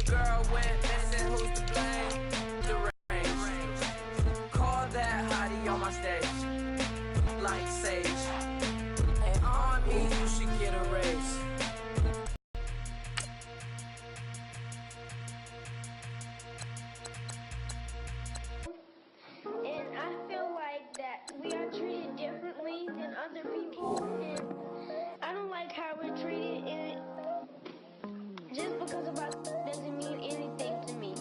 your girl went missing, who's to blame? The rain. Call that hottie on my stage, like Sage. And on me, you should get a raise. And I feel like that we are treated differently than other people, and I don't like how we're treated, and just because of us doesn't mean anything to me.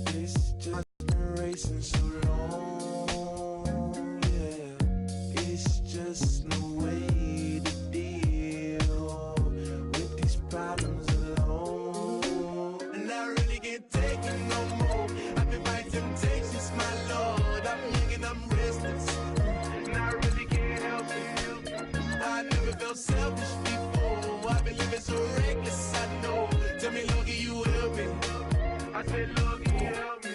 It's just been racing so long, yeah. It's just no way to deal with these problems alone. And I really can't take it no more. I've been fighting temptations, my Lord. I'm young and I'm restless, and I really can't help it. I never felt selfish before. I've been living so reckless, I know. Tell me, Lord, can you help me? I said, Lord, can you help me?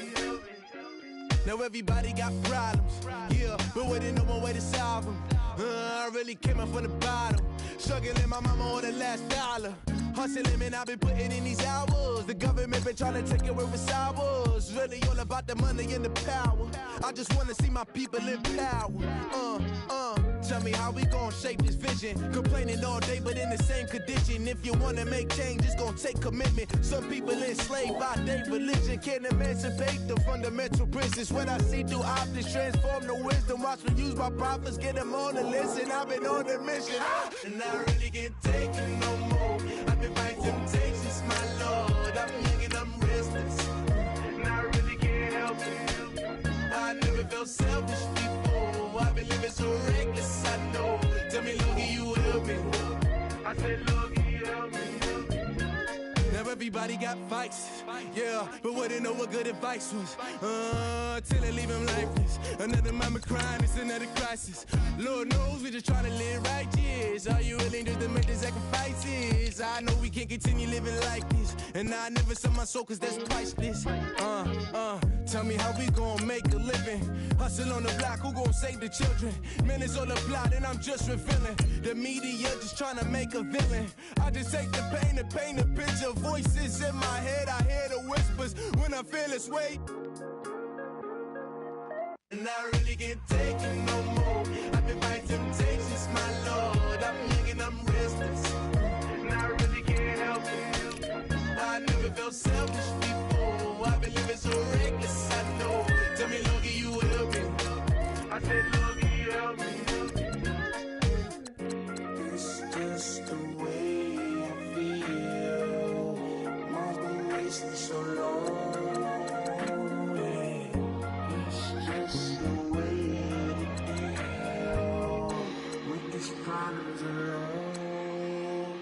Now everybody got problems, yeah, but waiting no one way to solve them. I really came up from the bottom, struggling my mama on the last dollar. Hustling, man, I've been putting in these hours. The government been trying to take away with ours. Really all about the money and the power. I just wanna see my people in power. Tell me how we gon' shape this vision. Complaining all day, but in the same condition. If you wanna make change, it's gon' take commitment. Some people enslaved by their religion can't emancipate the fundamental principles. What I see through optics transform the wisdom. Watch me use my prophets, get them on the list, and I've been on a mission. And I really can't take it no more. I've been fighting temptations, my Lord. I'm young and I'm restless, and I really can't help it. I never felt selfish before. I've been living so reckless, I know. Tell me, Lord, can you help me? I said, Lord, can you help me? Now everybody got fights, yeah, but wouldn't know what good advice was. Till they leave him lifeless. Another mama crying, it's another crisis. Lord knows we just trying to live righteous. Are you willing to make the sacrifices? I know we can't continue living like this, and I never sell my soul cause that's priceless. Tell me how we gon' make a living. Hustle on the block, who gon' save the children? Man, it's all a plot and I'm just revealing. The media just trying to make a villain. I just take the pain and paint a picture. Voices in my head, I hear the whispers when I feel this way. And I really can't take it no more. I've been fighting temptations, my Lord. I'm young and I'm restless, and I really can't help it. I never felt selfish before. I've been living so reckless, I know. Tell me, Lord, can you help me? I said, Lord, can you help me? It's just the way I feel. Mom's been racing so long.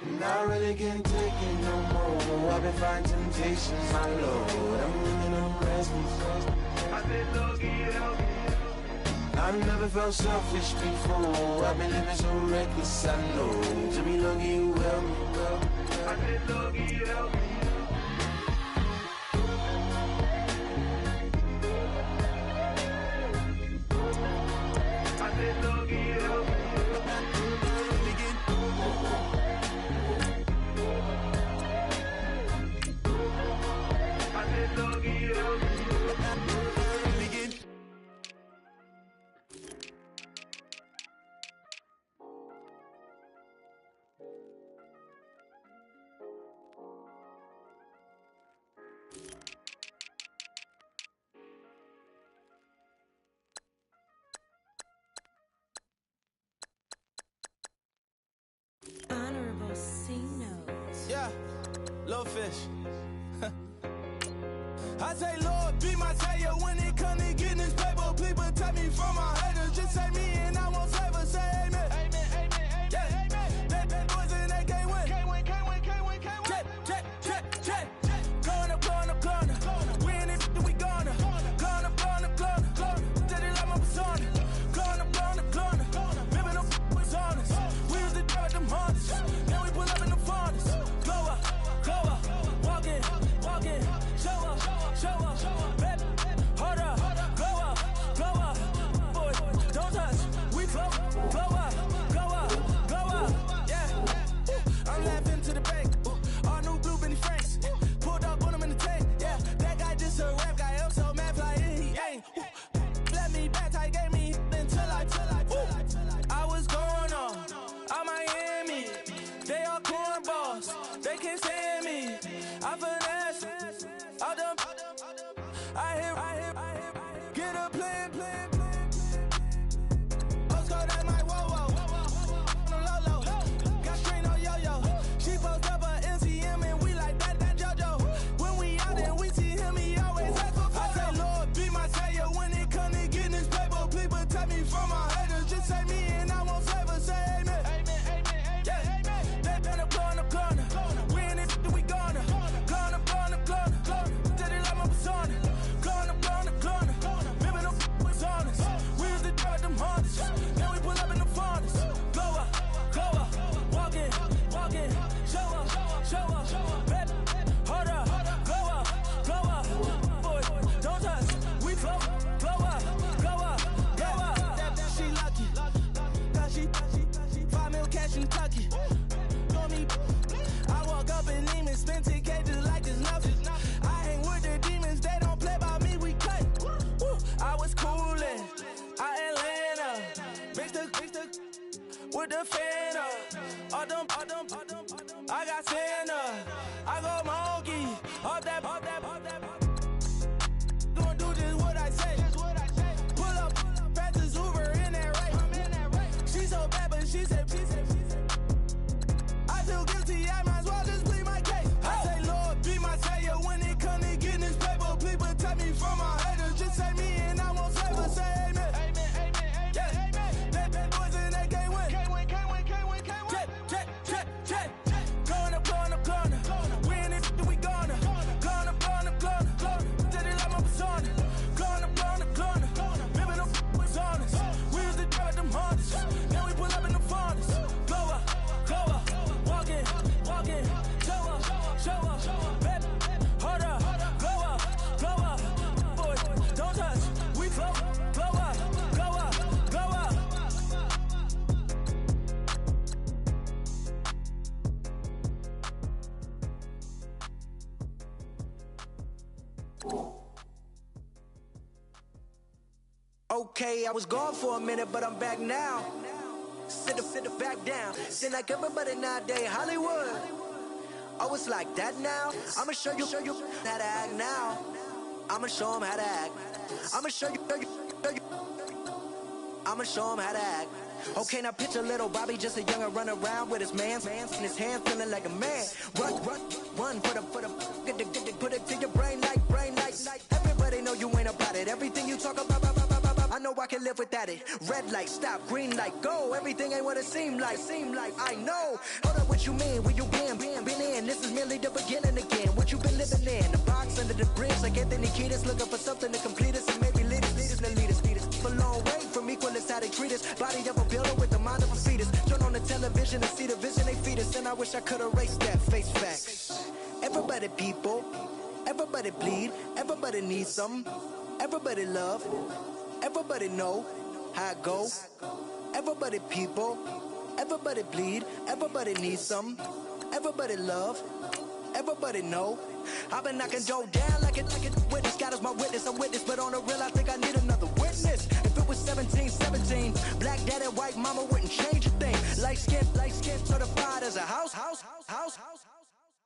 And I really can't take it no more. I've been fighting temptations, my Lord. I'm young and I'm restless. I said, Lord, can you help me? I've never felt selfish before. I've been living so reckless, I know. Tell me, Lord, can you help me? I said, Lord, can you help me? I said, Lord, can you help me? Honorable C notes. Yeah, little fish. I say, Lord, be my savior when it comes to getting this paper. Please protect me from my haters. Just say me and I won't save us. Say amen. Amen, amen, amen, yeah. Amen. That boys and they can't win. Can't win, can't win, can't win, can't win. Check. Going up. We in it, we gonna. Going up. Steady like my persona. Going up. Living up was honest. We used to drive them Hondas. Then we pull up in the furnace. Glow up. Walk in. Show up. Hold up. Glow up. Boy, don't touch. We I hit, get a plan. Postcode at my whoa. On the low. Got screen on yo-yo. She post up a MCM and we like that JoJo. When we out and we see him, he always ask for photo. I say, Lord, be my savior when it come to getting this paper. Please protect me from my haters. Just say me and I won't save her. Say amen. Yeah. They been up on the corner. We in it, we gonna. Gonna. Did it like my persona. Gonna. Remember them was on us. We used to drive them Hondas. Then we pull up in the Fondas. Go up. Walking. Show up. Baby, hold up. Go up. Boy, don't touch. We flow. Go up. She lucky. Cause she 5 mil cash in Tucky. Know me. I walk up in Neiman, spend 10K just like it's nothing. I hang with the demons, they don't play by me, we cut. Woo. I was coolin', Atlanta, mixed the with the Fanta. All them, I got Santa, I go monkey, all that. Don't do just what I say. Pull up, Francis Uber in that race. She so bad, but she said. I feel guilty, I might as well just plead my case. I say, Lord, be my savior when it come to getting this paper. Please protect me from my haters. Just say me and I won't save her. Say amen. Yeah. They bad boys and they can't win. Check. Going up. We in it, we gonna. Gonna. Did it like my persona. Gonna. Remember them was on us. We used to drive them Hondas. Then we pull up in the Fondas. Go up. Walking. Show up. Baby, hold up. Go up. Boy, don't touch. We flow. Go up. Okay, I was gone for a minute, but I'm back now. Sit back down. Seem like everybody nowadays Hollywood. Oh, it's like that now. I'ma show you how to act now. I'ma show 'em how to act. I'ma show you. I'ma show 'em how to act. Okay, now picture little Bobby, just a youngin' run around with his mans in his hand, feeling like a man. Run for the put it to your brain like. Everybody know you ain't about it. Everything you talk about. I know I can live without it. Red light, stop, green light, go. Everything ain't what it seem like. I know. Hold up, what you mean? Where you been in? This is merely the beginning again. What you been living in? The box under the bridge, like Anthony Kiedis, looking for something to complete us and maybe lead us. A long way from equal is how they treat us. Body of a builder with the mind of a fetus. Turn on the television and see the vision they feed us. And I wish I could erase that. Face facts. Everybody people, everybody bleed, everybody needs something. Everybody love. Everybody know how it go. Everybody people, everybody bleed, everybody needs some. Everybody love, everybody know. I've been knocking Joe down like it witness. God is my witness, I'm witness, but on the real I think I need another witness. If it was 17, black daddy, white mama wouldn't change a thing. Light skin, certified as a house.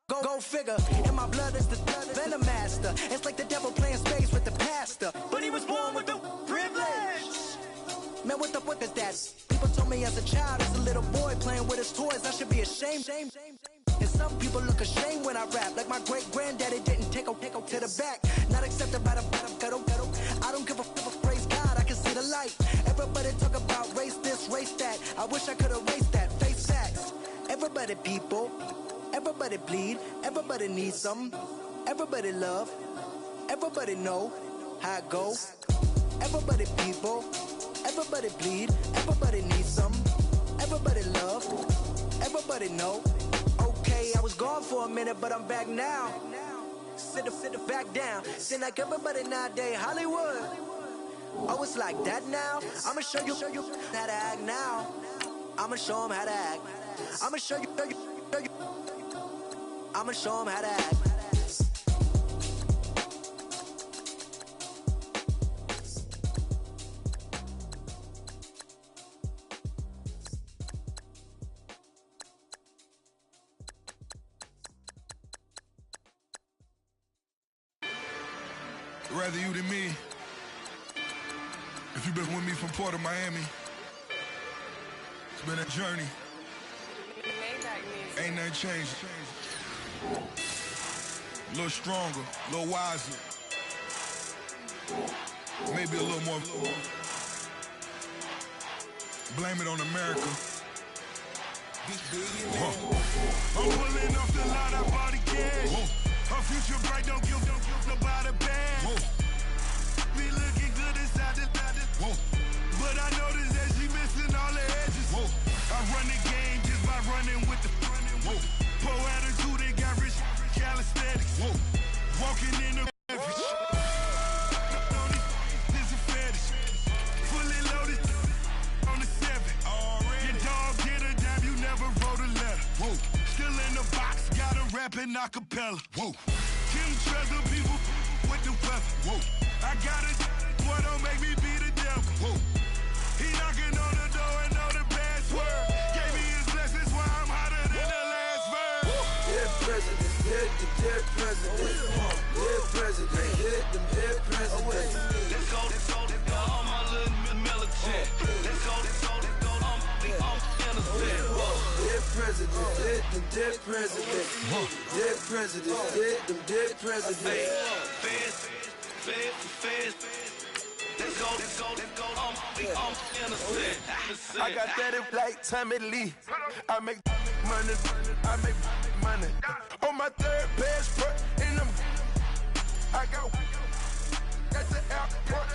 Go figure, in my blood is the venom master. It's like the devil playing spades with the pastor. But he was born with the privilege. Man, what the fuck is that? People told me as a child, as a little boy playing with his toys, I should be ashamed. And some people look ashamed when I rap, like my great granddaddy didn't take a to the back. Not accepted by the ghetto. I don't give a praise God, I can see the light. Everybody talk about race this, race that. I wish I could erase that. Face facts. Everybody people. Everybody bleed, everybody needs something. Everybody love, everybody know how it go. Everybody people, everybody bleed, everybody needs something. Everybody love, everybody know. Okay, I was gone for a minute, but I'm back now. Sit back down. Seem like everybody nowadays Hollywood. Oh, it's like that now. I'ma show you how to act now. I'ma show 'em how to act. I'ma show you. I'ma show 'em how to act. rather you than me. If you've been with me from Port of Miami, it's been a journey. Ain't nothing changed. A little stronger, a little wiser. Maybe a little more. Blame it on America. I'm pulling off the line, I bought the cash. Her future bright, don't give nobody bad. Be looking good inside the but I noticed that she missing all the edges. I run the game just by running with the poor attitude, they got rich calisthenics. Walking in the this a fetish. Fully loaded on the 7. Your dog get a dime, you never wrote a letter. Still in the box, got a rapping acapella. Kim Treasure people with the weapon. I got it, boy, don't make me be the devil. He knocking on the door and know the password. Gave me his blessings while I'm hotter than the last verse. Dead presidents, dead presidents. Dead presidents, dead presidents. Let's go, all my little militant. Let's go, I'm innocent. Dead presidents, dead presidents. Dead presidents, dead presidents. Feds. Let's go, I'm innocent. I got that in like Tommy Lee. I make money. On my third passport, and I got at the airport.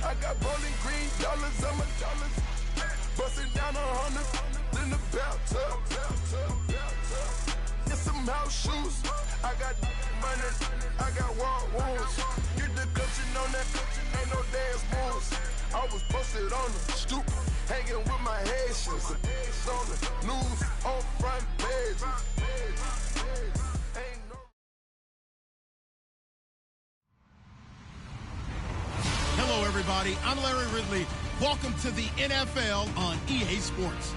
I got bowling green dollars on my dollars. Busting down 100 in the bathtub. Get some house shoes. I got money. I got war wounds. Get the coaching on that. Ain't no dance moves. I was posted on the stoop, hanging with my Haitians. On the news, on front pages. Hello, everybody. I'm Larry Ridley. Welcome to the NFL on EA Sports.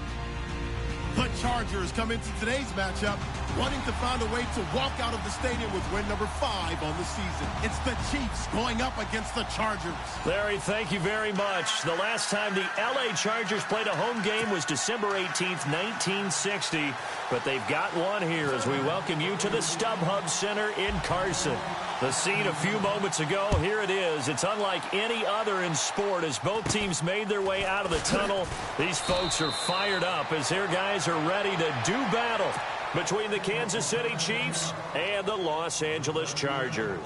The Chargers come into today's matchup wanting to find a way to walk out of the stadium with win number 5 on the season. It's the Chiefs going up against the Chargers. Larry, thank you very much. The last time the LA Chargers played a home game was December 18th, 1960. But they've got one here as we welcome you to the StubHub Center in Carson. The scene a few moments ago, here it is. It's unlike any other in sport as both teams made their way out of the tunnel. These folks are fired up as their guys are ready to do battle between the Kansas City Chiefs and the Los Angeles Chargers.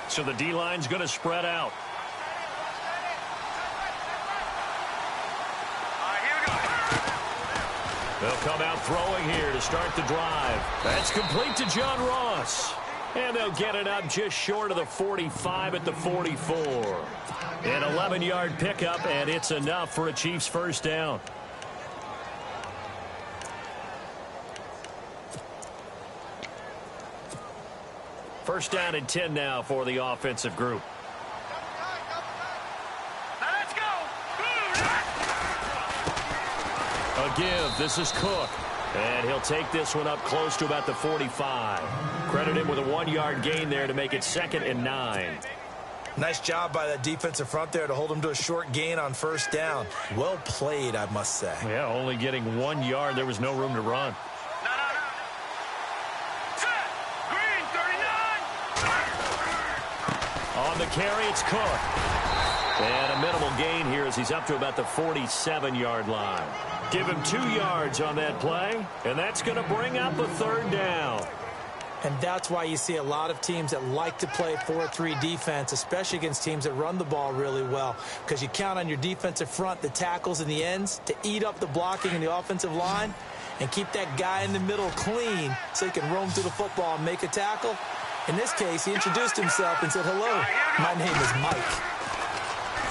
So the D-line's going to spread out. They'll come out throwing here to start the drive. That's complete to John Ross. And they'll get it up just short of the 45 at the 44. An 11-yard pickup, and it's enough for a Chiefs first down. First down and 10 now for the offensive group. A give. This is Cook. And he'll take this one up close to about the 45. Credit him with a 1-yard gain there to make it 2nd and 9. Nice job by that defensive front there to hold him to a short gain on first down. Well played, I must say. Yeah, only getting 1 yard. There was no room to run. On the carry, it's Cook. And a minimal gain here as he's up to about the 47-yard line. Give him 2 yards on that play, and that's going to bring up a 3rd down. And that's why you see a lot of teams that like to play 4-3 defense, especially against teams that run the ball really well, because you count on your defensive front, the tackles and the ends, to eat up the blocking in the offensive line and keep that guy in the middle clean so he can roam through the football and make a tackle. In this case, he introduced himself and said, "Hello, my name is Mike."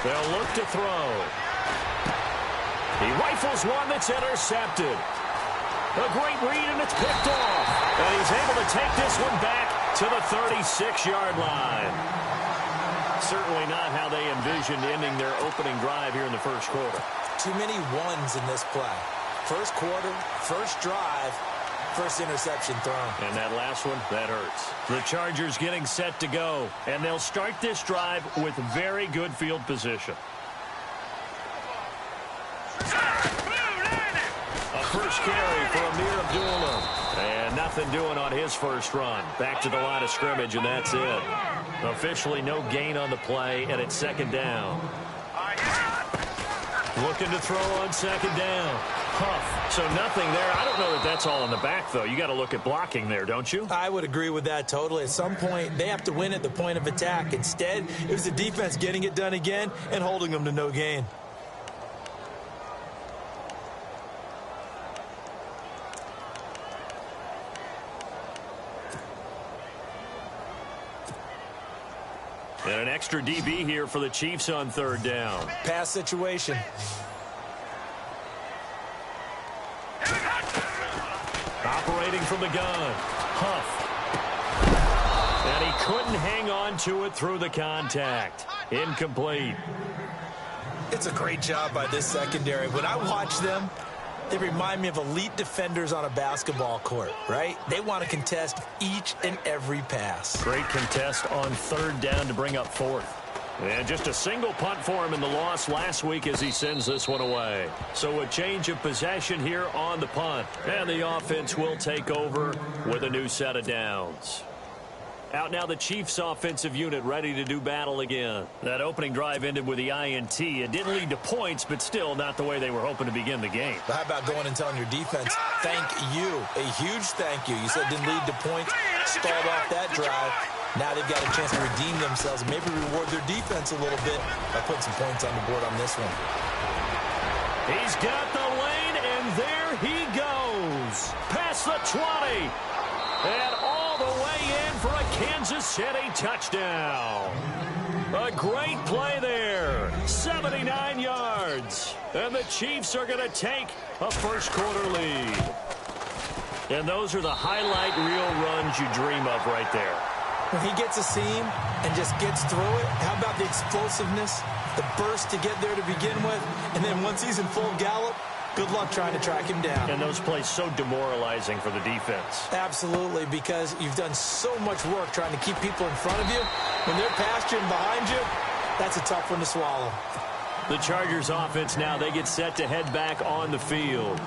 They'll look to throw. He rifles one that's intercepted. A great read, and it's picked off. And he's able to take this one back to the 36-yard line. Certainly not how they envisioned ending their opening drive here in the first quarter. Too many ones in this play. First quarter, first drive, First interception thrown. And that last one, that hurts. The Chargers getting set to go, and they'll start this drive with very good field position. A first carry for Amir Abdullah. And nothing doing on his first run. Back to the line of scrimmage, and that's it. Officially no gain on the play, and it's second down. Looking to throw on second down. Huff. So nothing there. I don't know that that's all in the back, though. You got to look at blocking there, don't you? I would agree with that totally. At some point, they have to win at the point of attack. Instead, it was the defense getting it done again and holding them to no gain. And an extra DB here for the Chiefs on third down. Pass situation. Operating from the gun. Huff. And he couldn't hang on to it through the contact. Incomplete. It's a great job by this secondary. When I watch them, they remind me of elite defenders on a basketball court, right? They want to contest each and every pass. Great contest on third down to bring up fourth. And just a single punt for him in the loss last week as he sends this one away. So a change of possession here on the punt. And the offense will take over with a new set of downs. Out now the Chiefs offensive unit ready to do battle again. That opening drive ended with the INT. It didn't lead to points, but still not the way they were hoping to begin the game. But how about going and telling your defense, thank you, a huge thank you. You said it didn't lead to points, stalled off that drive. Now they've got a chance to redeem themselves and maybe reward their defense a little bit by putting some points on the board on this one. He's got the lane, and there he goes. Past the 20. And all the way in for a Kansas City touchdown. A great play there. 79 yards. And the Chiefs are going to take a first-quarter lead. And those are the highlight reel runs you dream of right there. When he gets a seam and just gets through it, how about the explosiveness, the burst to get there to begin with, and then once he's in full gallop, good luck trying to track him down. And those plays so demoralizing for the defense. Absolutely, because you've done so much work trying to keep people in front of you. When they're past you and behind you, that's a tough one to swallow. The Chargers offense now, they get set to head back on the field.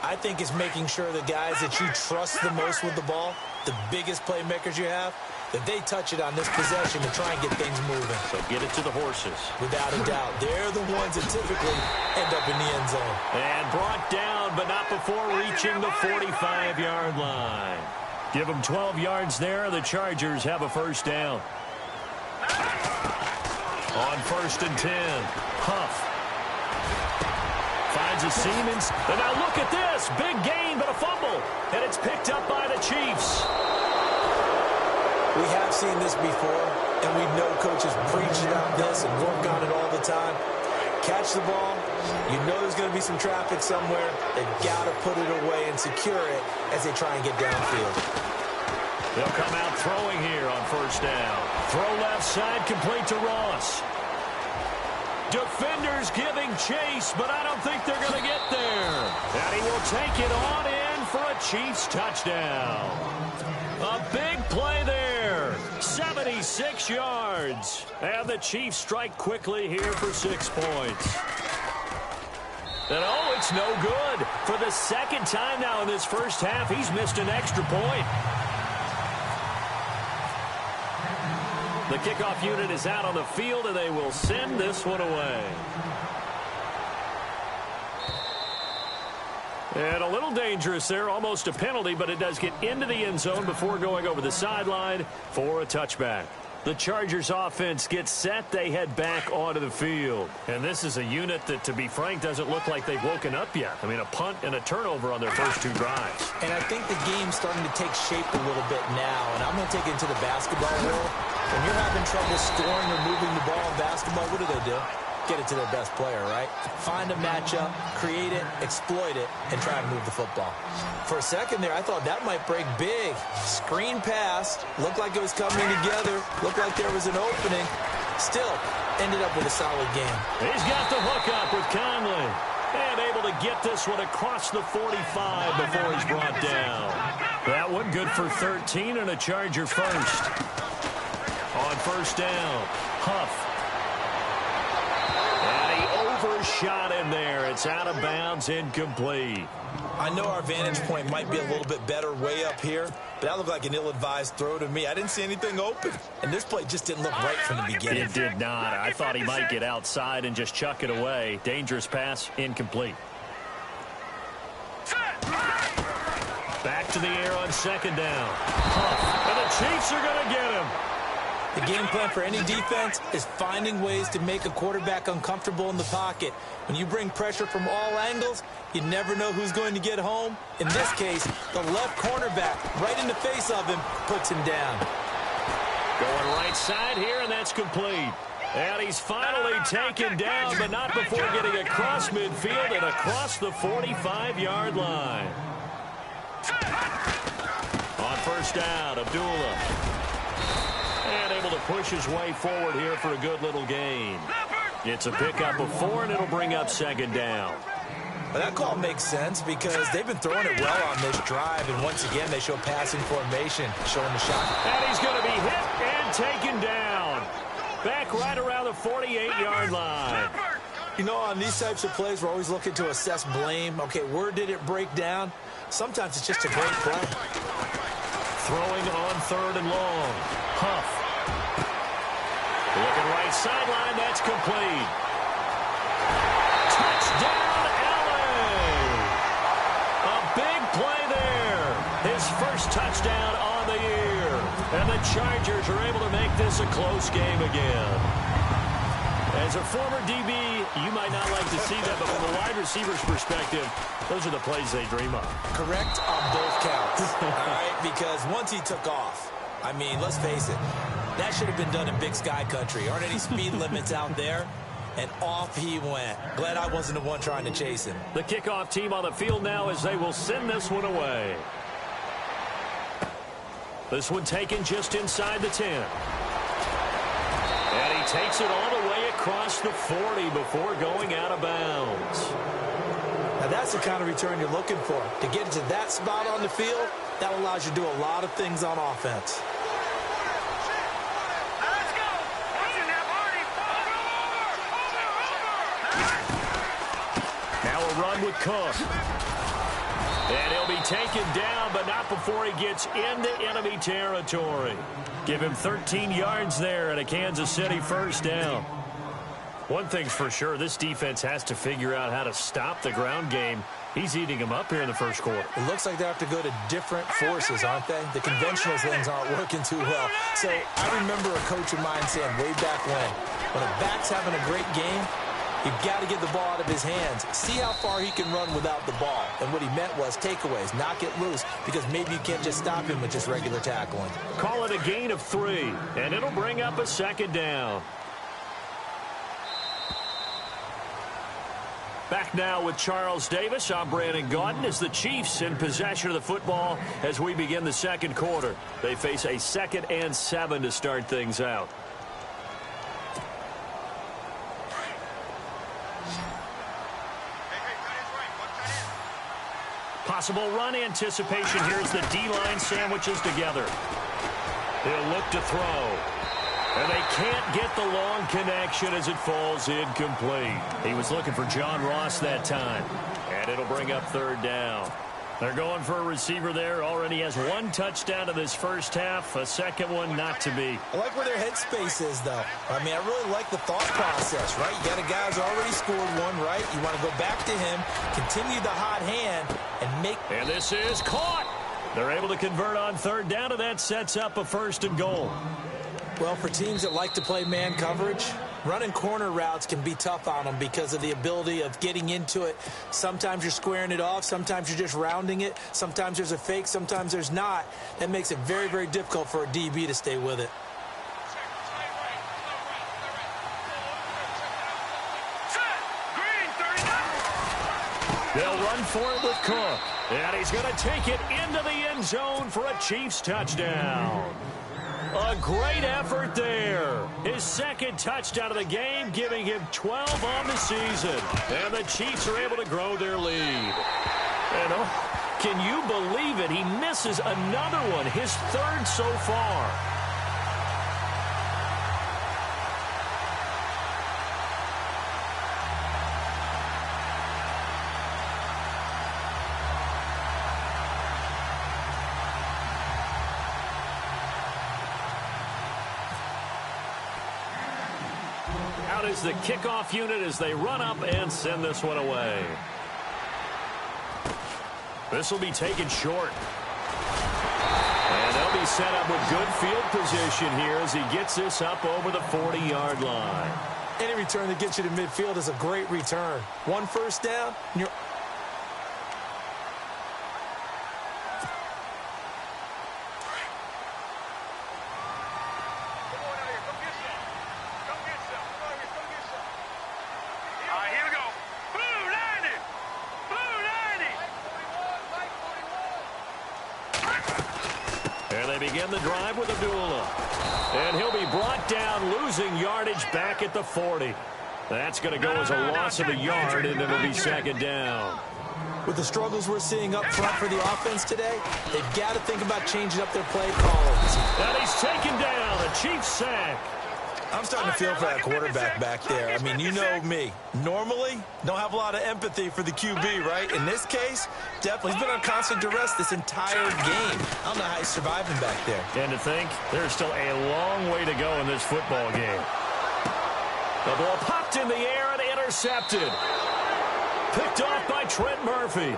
I think it's making sure the guys that you trust the most with the ball, the biggest playmakers you have, that they touch it on this possession to try and get things moving. So get it to the horses. Without a doubt. They're the ones that typically end up in the end zone. And brought down, but not before reaching the 45-yard line. Give them 12 yards there. The Chargers have a first down. On 1st and 10. Huff. Finds a Siemens. And now look at this. Big gain, but a fumble. And it's picked up by the Chiefs. We have seen this before, and we know coaches preach about this and work on it all the time. Catch the ball. You know there's going to be some traffic somewhere. They've got to put it away and secure it as they try and get downfield. They'll come out throwing here on first down. Throw left side, complete to Ross. Defenders giving chase, but I don't think they're going to get there. And he will take it on in for a Chiefs touchdown. A big play there. 76 yards. And the Chiefs strike quickly here for 6 points. And oh, it's no good. For the second time now in this first half, he's missed an extra point. The kickoff unit is out on the field, and they will send this one away. And a little dangerous there, almost a penalty, but it does get into the end zone before going over the sideline for a touchback. The Chargers offense gets set. They head back onto the field. And this is a unit that, to be frank, doesn't look like they've woken up yet. I mean, a punt and a turnover on their first 2 drives. And I think the game's starting to take shape a little bit now. And I'm going to take it into the basketball world. When you're having trouble scoring or moving the ball in basketball, what do? Get it to their best player, right? Find a matchup, create it, exploit it, and try and move the football. For a second there, I thought that might break big. Screen pass, looked like it was coming together, looked like there was an opening. Still, ended up with a solid game. He's got the hook up with Conley. And able to get this one across the 45 before he's brought down. That one good for 13 and a Charger first. On first down, Huff. And he overshot him there. It's out of bounds, incomplete. I know our vantage point might be a little bit better way up here, but that looked like an ill-advised throw to me. I didn't see anything open, and this play just didn't look right from the beginning. It did not. I thought he might get outside and just chuck it away. Dangerous pass, incomplete. Back to the air on second down. Huff, and the Chiefs are going to get him. The game plan for any defense is finding ways to make a quarterback uncomfortable in the pocket. When you bring pressure from all angles, you never know who's going to get home. In this case, the left cornerback, right in the face of him, puts him down. Going right side here, and that's complete. And he's finally taken down, but not before getting across midfield and across the 45-yard line. On first down, Abdullah. And able to push his way forward here for a good little gain. It's a pickup of 4, and it'll bring up second down. Well, that call makes sense because they've been throwing it well on this drive, and once again, they show passing formation, showing the shot. And he's going to be hit and taken down. Back right around the 48-yard line. You know, on these types of plays, we're always looking to assess blame. Okay, where did it break down? Sometimes it's just a great play. Throwing on third and long. Huff. Looking right sideline, that's complete. Touchdown, LA! A big play there. His first touchdown on the year. And the Chargers are able to make this a close game again. As a former DB, you might not like to see that, but from a wide receiver's perspective, those are the plays they dream of. Correct on both counts, all right? Because once he took off, I mean, let's face it, that should have been done in Big Sky country. Aren't any speed limits out there? And off he went. Glad I wasn't the one trying to chase him. The kickoff team on the field now as they will send this one away. This one taken just inside the 10. And he takes it all the way across the 40 before going out of bounds. Now that's the kind of return you're looking for. To get to that spot on the field, that allows you to do a lot of things on offense. Now a run with Cook. And he'll be taken down, but not before he gets into enemy territory. Give him 13 yards there and a Kansas City first down. One thing's for sure, this defense has to figure out how to stop the ground game. He's eating them up here in the first quarter. It looks like they have to go to different forces, aren't they? The conventional things aren't working too well. So I remember a coach of mine saying way back when a back's having a great game, you've got to get the ball out of his hands. See how far he can run without the ball. And what he meant was takeaways, knock it loose, because maybe you can't just stop him with just regular tackling. Call it a gain of 3, and it'll bring up a second down. Back now with Charles Davis. I'm Brandon Gaudin as the Chiefs in possession of the football as we begin the second quarter. They face a 2nd and 7 to start things out. Possible run anticipation. Here's the D-line sandwiches together. He'll look to throw. And they can't get the long connection as it falls incomplete. He was looking for John Ross that time. And it'll bring up third down. They're going for a receiver there. Already has 1 touchdown in this first half. A second one not to be. I like where their headspace is, though. I mean, I really like the thought process, right? You got a guy who's already scored 1, right? You want to go back to him, continue the hot hand, and make... And this is caught. They're able to convert on third down, and that sets up a 1st and goal. Well, for teams that like to play man coverage, running corner routes can be tough on them because of the ability of getting into it. Sometimes you're squaring it off. Sometimes you're just rounding it. Sometimes there's a fake. Sometimes there's not. That makes it very, very difficult for a DB to stay with it. They'll run for it with Cook. And he's going to take it into the end zone for a Chiefs touchdown. A great effort there. His second touchdown of the game, giving him 12 on the season. And the Chiefs are able to grow their lead. And can you believe it? He misses another one, his third so far. Out is the kickoff unit as they run up and send this one away. This will be taken short. And they'll be set up with good field position here as he gets this up over the 40-yard line. Any return that gets you to midfield is a great return. One first down, and you're... Begin the drive with Abdullah. And he'll be brought down, losing yardage back at the 40. That's going to go as a loss of a yard, and it'll be second down. With the struggles we're seeing up front for the offense today, they've got to think about changing up their play calls. And he's taken down, a Chiefs sack. I'm starting to feel for that quarterback back there. I mean, you know me. Normally, don't have a lot of empathy for the QB, right? In this case, definitely. He's been on constant duress this entire game. I don't know how he's surviving back there. And to think, there's still a long way to go in this football game. The ball popped in the air and intercepted. Picked off by Trent Murphy.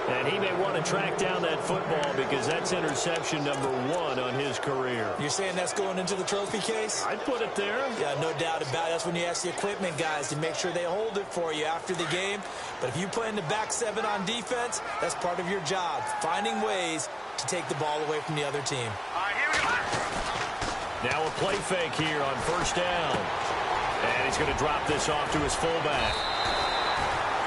And he may want to track down that football because that's interception number 1 on his career. You're saying that's going into the trophy case? I'd put it there. Yeah, no doubt about it. That's when you ask the equipment guys to make sure they hold it for you after the game. But if you play in the back 7 on defense, that's part of your job, finding ways to take the ball away from the other team. All right, here we go. Now a play fake here on first down. And he's going to drop this off to his fullback.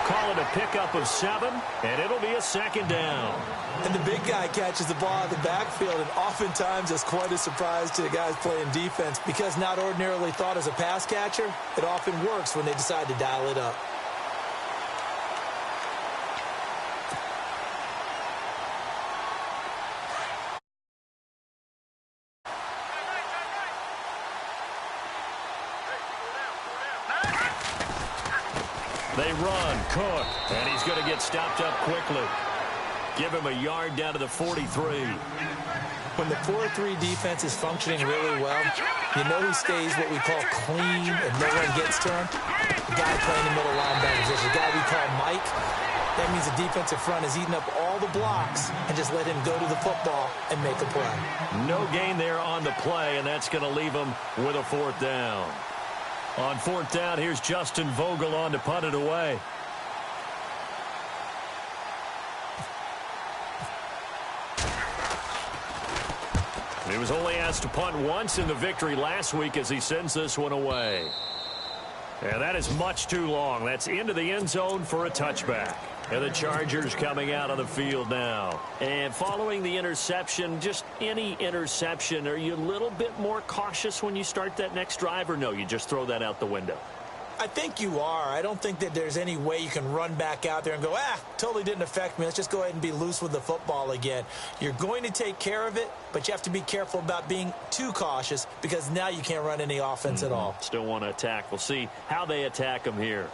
Call it a pickup of 7, and it'll be a second down. And the big guy catches the ball in the backfield, and oftentimes it's quite a surprise to the guys playing defense because not ordinarily thought as a pass catcher, it often works when they decide to dial it up. They run, Cook, and he's going to get stopped up quickly. Give him a yard down to the 43. When the 4-3 defense is functioning really well, you know who stays what we call clean and no one gets to him? The guy playing the middle linebacker position, the guy we call Mike. That means the defensive front is eating up all the blocks and just let him go to the football and make a play. No gain there on the play, and that's going to leave him with a 4th down. On 4th down, here's Justin Vogel on to punt it away. He was only asked to punt once in the victory last week as he sends this one away. And that is much too long. That's into the end zone for a touchback. And the Chargers coming out on the field now. And following the interception, just any interception, are you a little bit more cautious when you start that next drive, or no, you just throw that out the window? I think you are. I don't think that there's any way you can run back out there and go, totally didn't affect me. Let's just go ahead and be loose with the football again. You're going to take care of it, but you have to be careful about being too cautious because now you can't run any offense at all. Still want to attack. We'll see how they attack them here.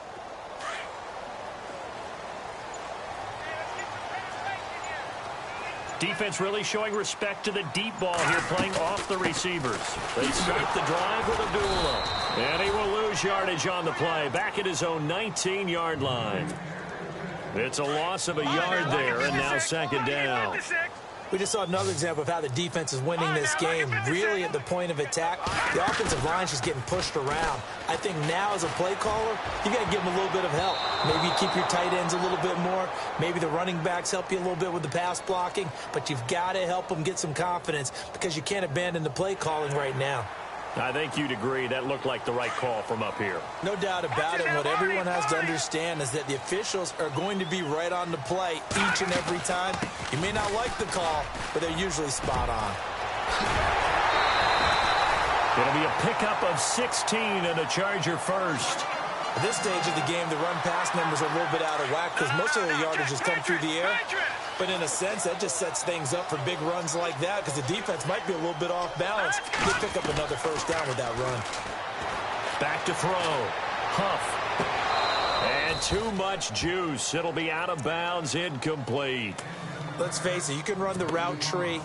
Defense really showing respect to the deep ball here, playing off the receivers. They start the drive with Abdullah. And he will lose yardage on the play, back at his own 19-yard line. It's a loss of a yard there, and now second down. We just saw another example of how the defense is winning this game. Really at the point of attack, the offensive line's just getting pushed around. I think now as a play caller, you got to give them a little bit of help. Maybe you keep your tight ends a little bit more. Maybe the running backs help you a little bit with the pass blocking. But you've got to help them get some confidence because you can't abandon the play calling right now. I think you'd agree that looked like the right call from up here. No doubt about it. What everyone has to understand is that the officials are going to be right on the play each and every time. You may not like the call, but they're usually spot on. It'll be a pickup of 16 and a Charger first. At this stage of the game, the run-pass numbers are a little bit out of whack because most of the yardage has come through the air. But in a sense, that just sets things up for big runs like that because the defense might be a little bit off balance. They pick up another first down with that run. Back to throw. Huff. And too much juice. It'll be out of bounds, incomplete. Let's face it, you can run the route tree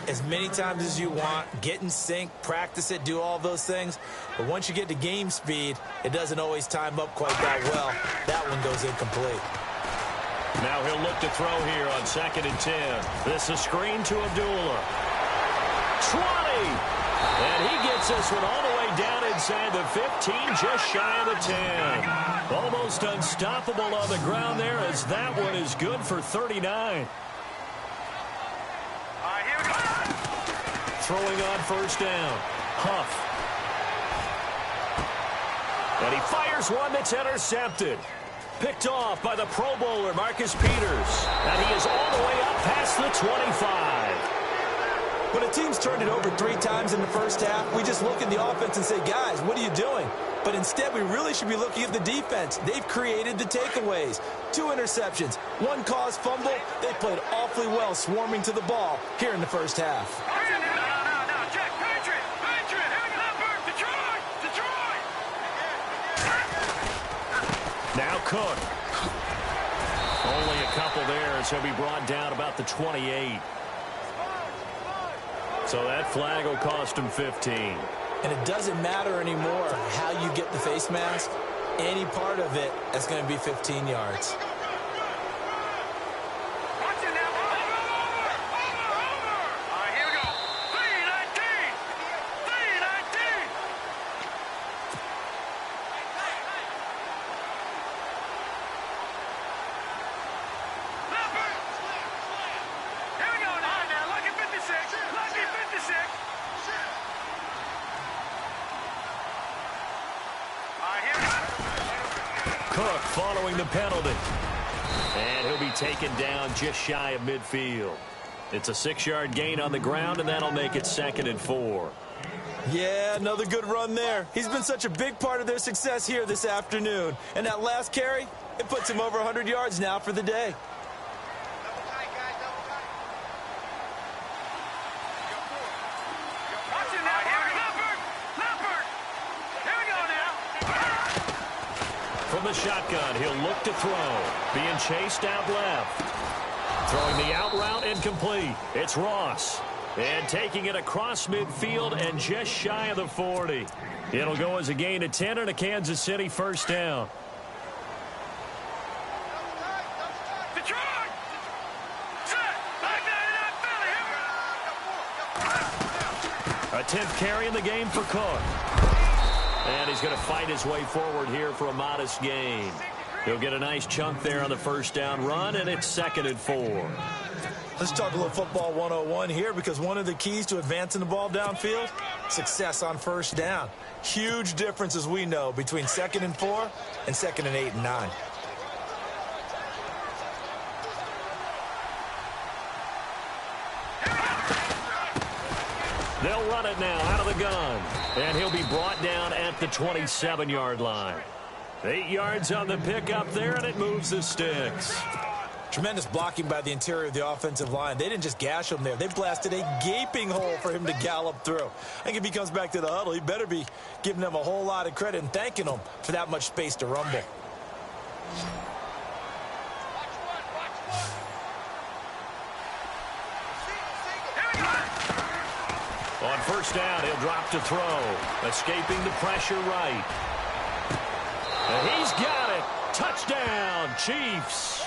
as many times as you want, get in sync, practice it, do all those things. But once you get to game speed, it doesn't always time up quite that well. That one goes incomplete. Now he'll look to throw here on 2nd and 10. This is a screen to Abdullah. 20! And he gets this one all the way down inside the 15, just shy of the 10. Almost unstoppable on the ground there as that one is good for 39. Throwing on first down. Huff. And he fires one that's intercepted. Picked off by the Pro Bowler, Marcus Peters. And he is all the way up past the 25. When a team's turned it over 3 times in the first half, we just look at the offense and say, guys, what are you doing? But instead, we really should be looking at the defense. They've created the takeaways. 2 interceptions, 1 caused fumble. They played awfully well swarming to the ball here in the first half. Now Cook. Only a couple there, so he'll be brought down about the 28. So that flag will cost him 15. And it doesn't matter anymore how you get the face mask. Any part of it is going to be 15 yards. Cook following the penalty. And he'll be taken down just shy of midfield. It's a 6-yard gain on the ground, and that'll make it 2nd and 4. Yeah, another good run there. He's been such a big part of their success here this afternoon. And that last carry, it puts him over 100 yards now for the day. From the shotgun, he'll look to throw. Being chased out left. Throwing the out route incomplete. It's Ross. And taking it across midfield and just shy of the 40. It'll go as a gain of 10 and a Kansas City first down. A 10th carry in the game for Cook. And he's going to fight his way forward here for a modest gain. He'll get a nice chunk there on the first down run, and it's 2nd and 4. Let's talk a little football 101 here, because one of the keys to advancing the ball downfield, success on first down. Huge difference, as we know, between 2nd and 4 and 2nd and 8 and 9. They'll run it now out of the gun. And he'll be brought down at the 27-yard line. 8 yards on the pickup there, and it moves the sticks. Tremendous blocking by the interior of the offensive line. They didn't just gash him there. They blasted a gaping hole for him to gallop through. I think if he comes back to the huddle, he better be giving them a whole lot of credit and thanking them for that much space to rumble. On first down, he'll drop to throw. Escaping the pressure right. And he's got it. Touchdown, Chiefs.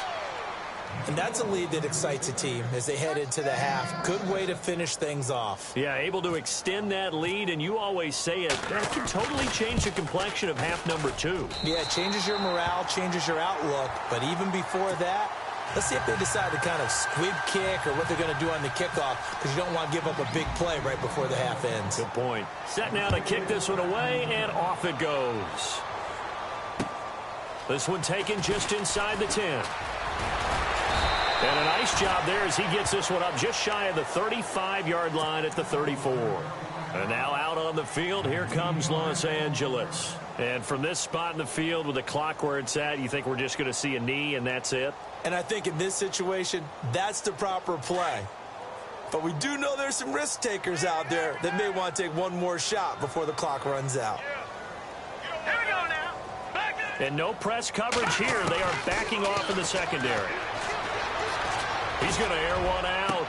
And that's a lead that excites a team as they head into the half. Good way to finish things off. Yeah, able to extend that lead, and you always say it, that can totally change the complexion of half number 2. Yeah, it changes your morale, changes your outlook. But even before that, let's see if they decide to kind of squib kick or what they're going to do on the kickoff, because you don't want to give up a big play right before the half ends. Good point. Set now to kick this one away, and off it goes. This one taken just inside the 10. And a nice job there as he gets this one up just shy of the 35-yard line at the 34. And now out on the field, here comes Los Angeles. And from this spot in the field with the clock where it's at, you think we're just going to see a knee and that's it? And I think in this situation, that's the proper play. But we do know there's some risk takers out there that may want to take one more shot before the clock runs out. Here we go now. And no press coverage here. They are backing off in the secondary. He's going to air one out.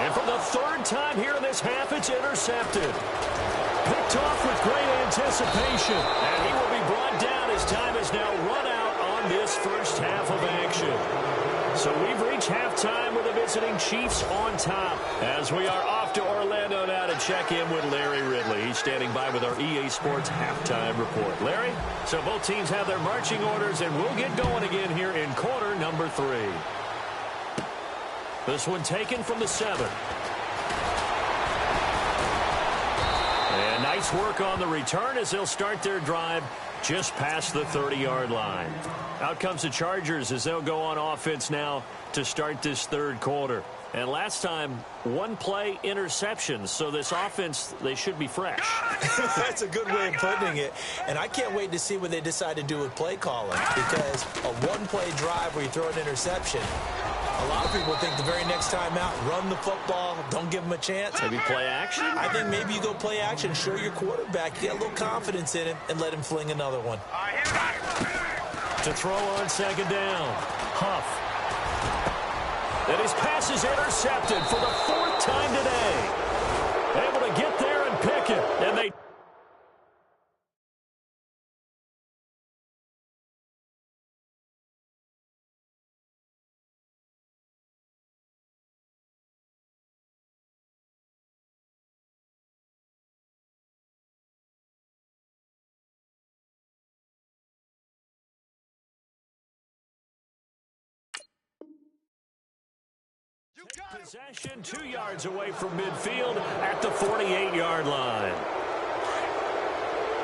And for the third time here in this half, it's intercepted. Picked off with great anticipation. And he will be brought down as time is now run out on this first half of action. So we've reached halftime with the visiting Chiefs on top. As we are off to Orlando now to check in with Larry Ridley. He's standing by with our EA Sports halftime report. Larry, so both teams have their marching orders, and we'll get going again here in quarter number 3. This one taken from the 7. And nice work on the return as they'll start their drive just past the 30-yard line. Out comes the Chargers as they'll go on offense now to start this third quarter. And last time, one play interceptions, so this offense, they should be fresh. That's a good way of putting it. And I can't wait to see what they decide to do with play calling, because a one-play drive where you throw an interception, a lot of people think the very next time out, run the football, don't give them a chance. Maybe play action? I think maybe you go play action, show your quarterback, get a little confidence in him, and let him fling another one. To throw on second down, Huff. And his pass is intercepted for the 4th time today. Able to get there and pick it. And they... Possession 2 yards away from midfield at the 48-yard line.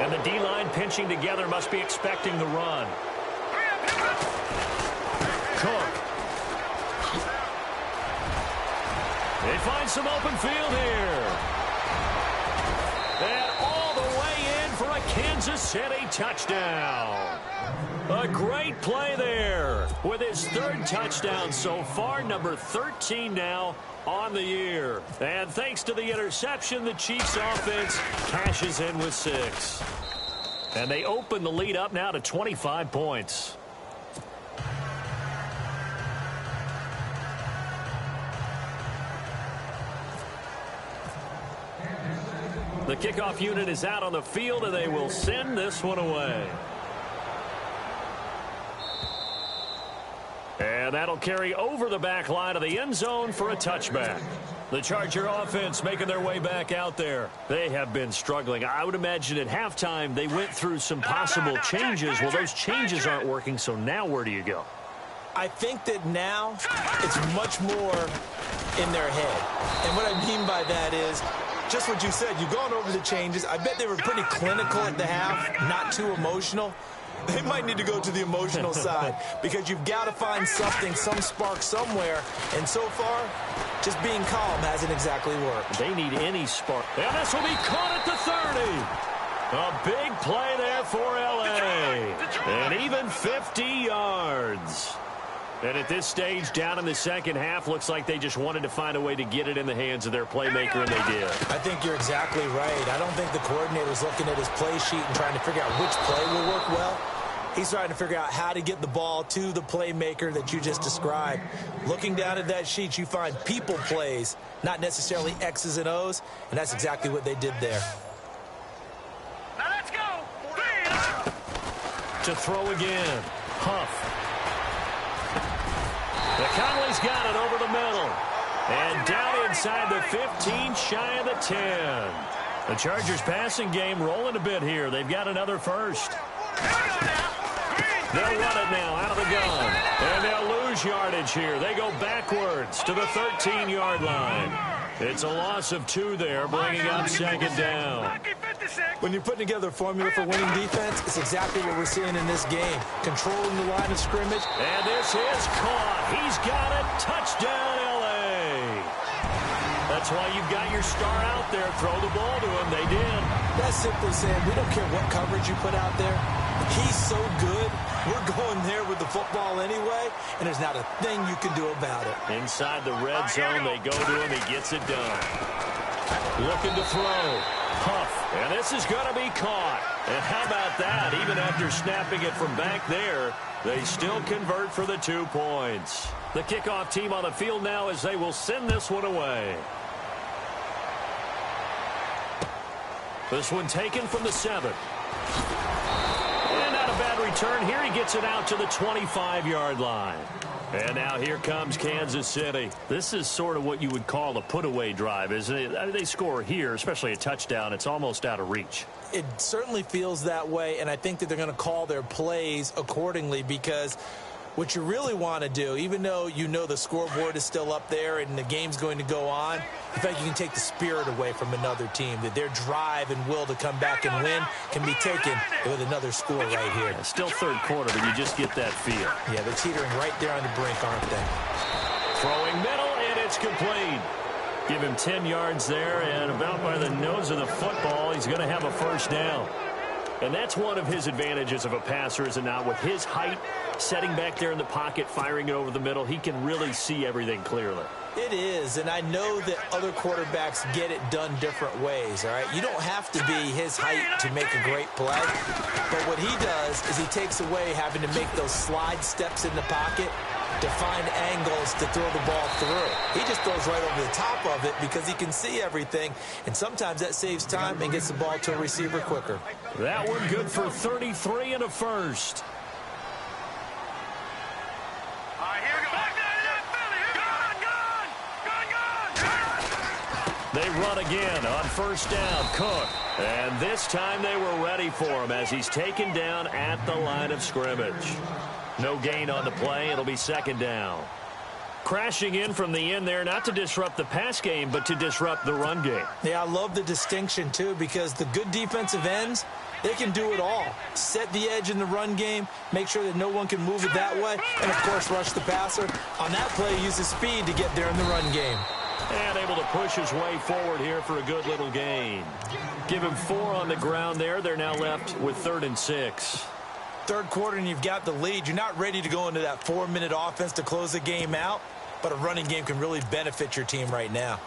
And the D-line pinching together must be expecting the run. Cook. They find some open field here. And all the way in for a Kansas City touchdown. A great play there with his 3rd touchdown so far, number 13 now on the year. And thanks to the interception, the Chiefs offense cashes in with 6. And they open the lead up now to 25 points. The kickoff unit is out on the field, and they will send this one away. And that'll carry over the back line of the end zone for a touchback. The Charger offense making their way back out there. They have been struggling. I would imagine at halftime they went through some possible changes. Well, those changes aren't working, so now where do you go? I think that now it's much more in their head. And what I mean by that is just what you said. You've gone over the changes. I bet they were pretty clinical at the half, not too emotional. They might need to go to the emotional side because you've got to find something, some spark somewhere. And so far, just being calm hasn't exactly worked. They need any spark. And this will be caught at the 30. A big play there for L.A. And even 50 yards. And at this stage, down in the second half, looks like they just wanted to find a way to get it in the hands of their playmaker, and they did. I think you're exactly right. I don't think the coordinator's looking at his play sheet and trying to figure out which play will work well. He's trying to figure out how to get the ball to the playmaker that you just described. Looking down at that sheet, you find people plays, not necessarily X's and O's, and that's exactly what they did there. Now let's go. To throw again, Huff. Conley's got it over the middle. And down inside the 15, shy of the 10. The Chargers passing game rolling a bit here. They've got another first. They'll run it now out of the gun. And they'll lose yardage here. They go backwards to the 13-yard line. It's a loss of 2 there, bringing up second down. When you're putting together a formula for winning defense, it's exactly what we're seeing in this game. Controlling the line of scrimmage. And this is caught. He's got it. Touchdown, L.A. That's why you've got your star out there. Throw the ball to him. They did. That's simply saying we don't care what coverage you put out there. He's so good. We're going there with the football anyway, and there's not a thing you can do about it. Inside the red zone, they go to him. He gets it done. Looking to throw. Huff, and this is going to be caught. And how about that? Even after snapping it from back there, they still convert for the 2 points. The kickoff team on the field now as they will send this one away. This one taken from the 7. And not a bad return here. He gets it out to the 25-yard line. And now here comes Kansas City. This is sort of what you would call a put-away drive, isn't it? I mean, they score here, especially a touchdown. It's almost out of reach. It certainly feels that way, and I think that they're going to call their plays accordingly because what you really want to do, even though you know the scoreboard is still up there and the game's going to go on, in fact, you can take the spirit away from another team, that their drive and will to come back and win can be taken with another score right here. Yeah, still third quarter, but you just get that feel. Yeah, they're teetering right there on the brink, aren't they? Throwing middle, and it's complete. Give him 10 yards there, and about by the nose of the football, he's going to have a first down. And that's one of his advantages of a passer, is it not? With his height, setting back there in the pocket, firing it over the middle, he can really see everything clearly. It is, and I know that other quarterbacks get it done different ways, all right? You don't have to be his height to make a great play, but what he does is he takes away having to make those slide steps in the pocket to find angles to throw the ball through. He just throws right over the top of it because he can see everything, and sometimes that saves time and gets the ball to a receiver quicker. That one good for 33 and a first. They run again on first down. Cook. And this time they were ready for him as he's taken down at the line of scrimmage. No gain on the play. It'll be second down. Crashing in from the end there, not to disrupt the pass game, but to disrupt the run game. Yeah, I love the distinction, too, because the good defensive ends, they can do it all. Set the edge in the run game, make sure that no one can move it that way, and, of course, rush the passer. On that play, use his speed to get there in the run game. And able to push his way forward here for a good little gain. Give him 4 on the ground there. They're now left with 3rd and 6. Third quarter and you've got the lead. You're not ready to go into that 4-minute offense to close the game out, but a running game can really benefit your team right now.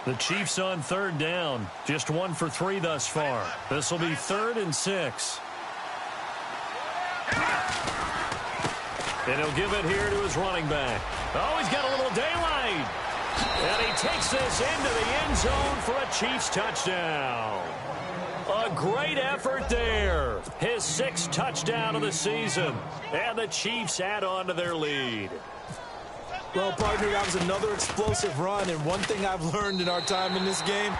The Chiefs on 3rd down. Just 1 for 3 thus far. This will be 3rd and 6. And he'll give it here to his running back. Oh, he's got a little daylight. And he takes this into the end zone for a Chiefs touchdown. A great effort there. His 6th touchdown of the season. And the Chiefs add on to their lead. Well, partner, that was another explosive run. And one thing I've learned in our time in this game,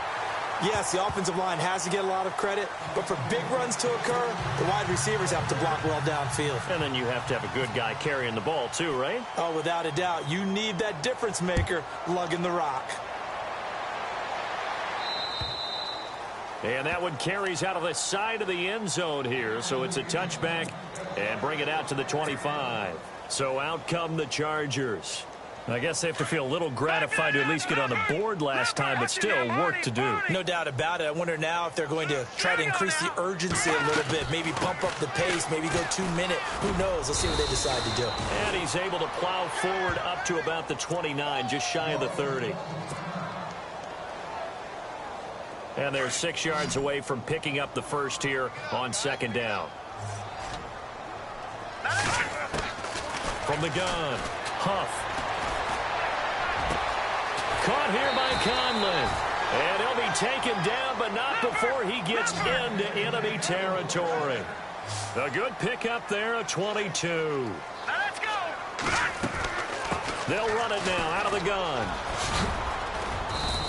yes, the offensive line has to get a lot of credit, but for big runs to occur, the wide receivers have to block well downfield. And then you have to have a good guy carrying the ball too, right? Oh, without a doubt. You need that difference maker lugging the rock. And that one carries out of the side of the end zone here, so it's a touchback and bring it out to the 25. So out come the Chargers. I guess they have to feel a little gratified to at least get on the board last time, but still work to do. No doubt about it. I wonder now if they're going to try to increase the urgency a little bit, maybe pump up the pace, maybe go 2-minute. Who knows? Let's see what they decide to do. And he's able to plow forward up to about the 29, just shy of the 30. And they're 6 yards away from picking up the first here on 2nd down. From the gun, Huff. Caught here by Conlon. And he'll be taken down, but not before he gets into enemy territory. A good pickup there, a 22. Let's go. They'll run it now out of the gun.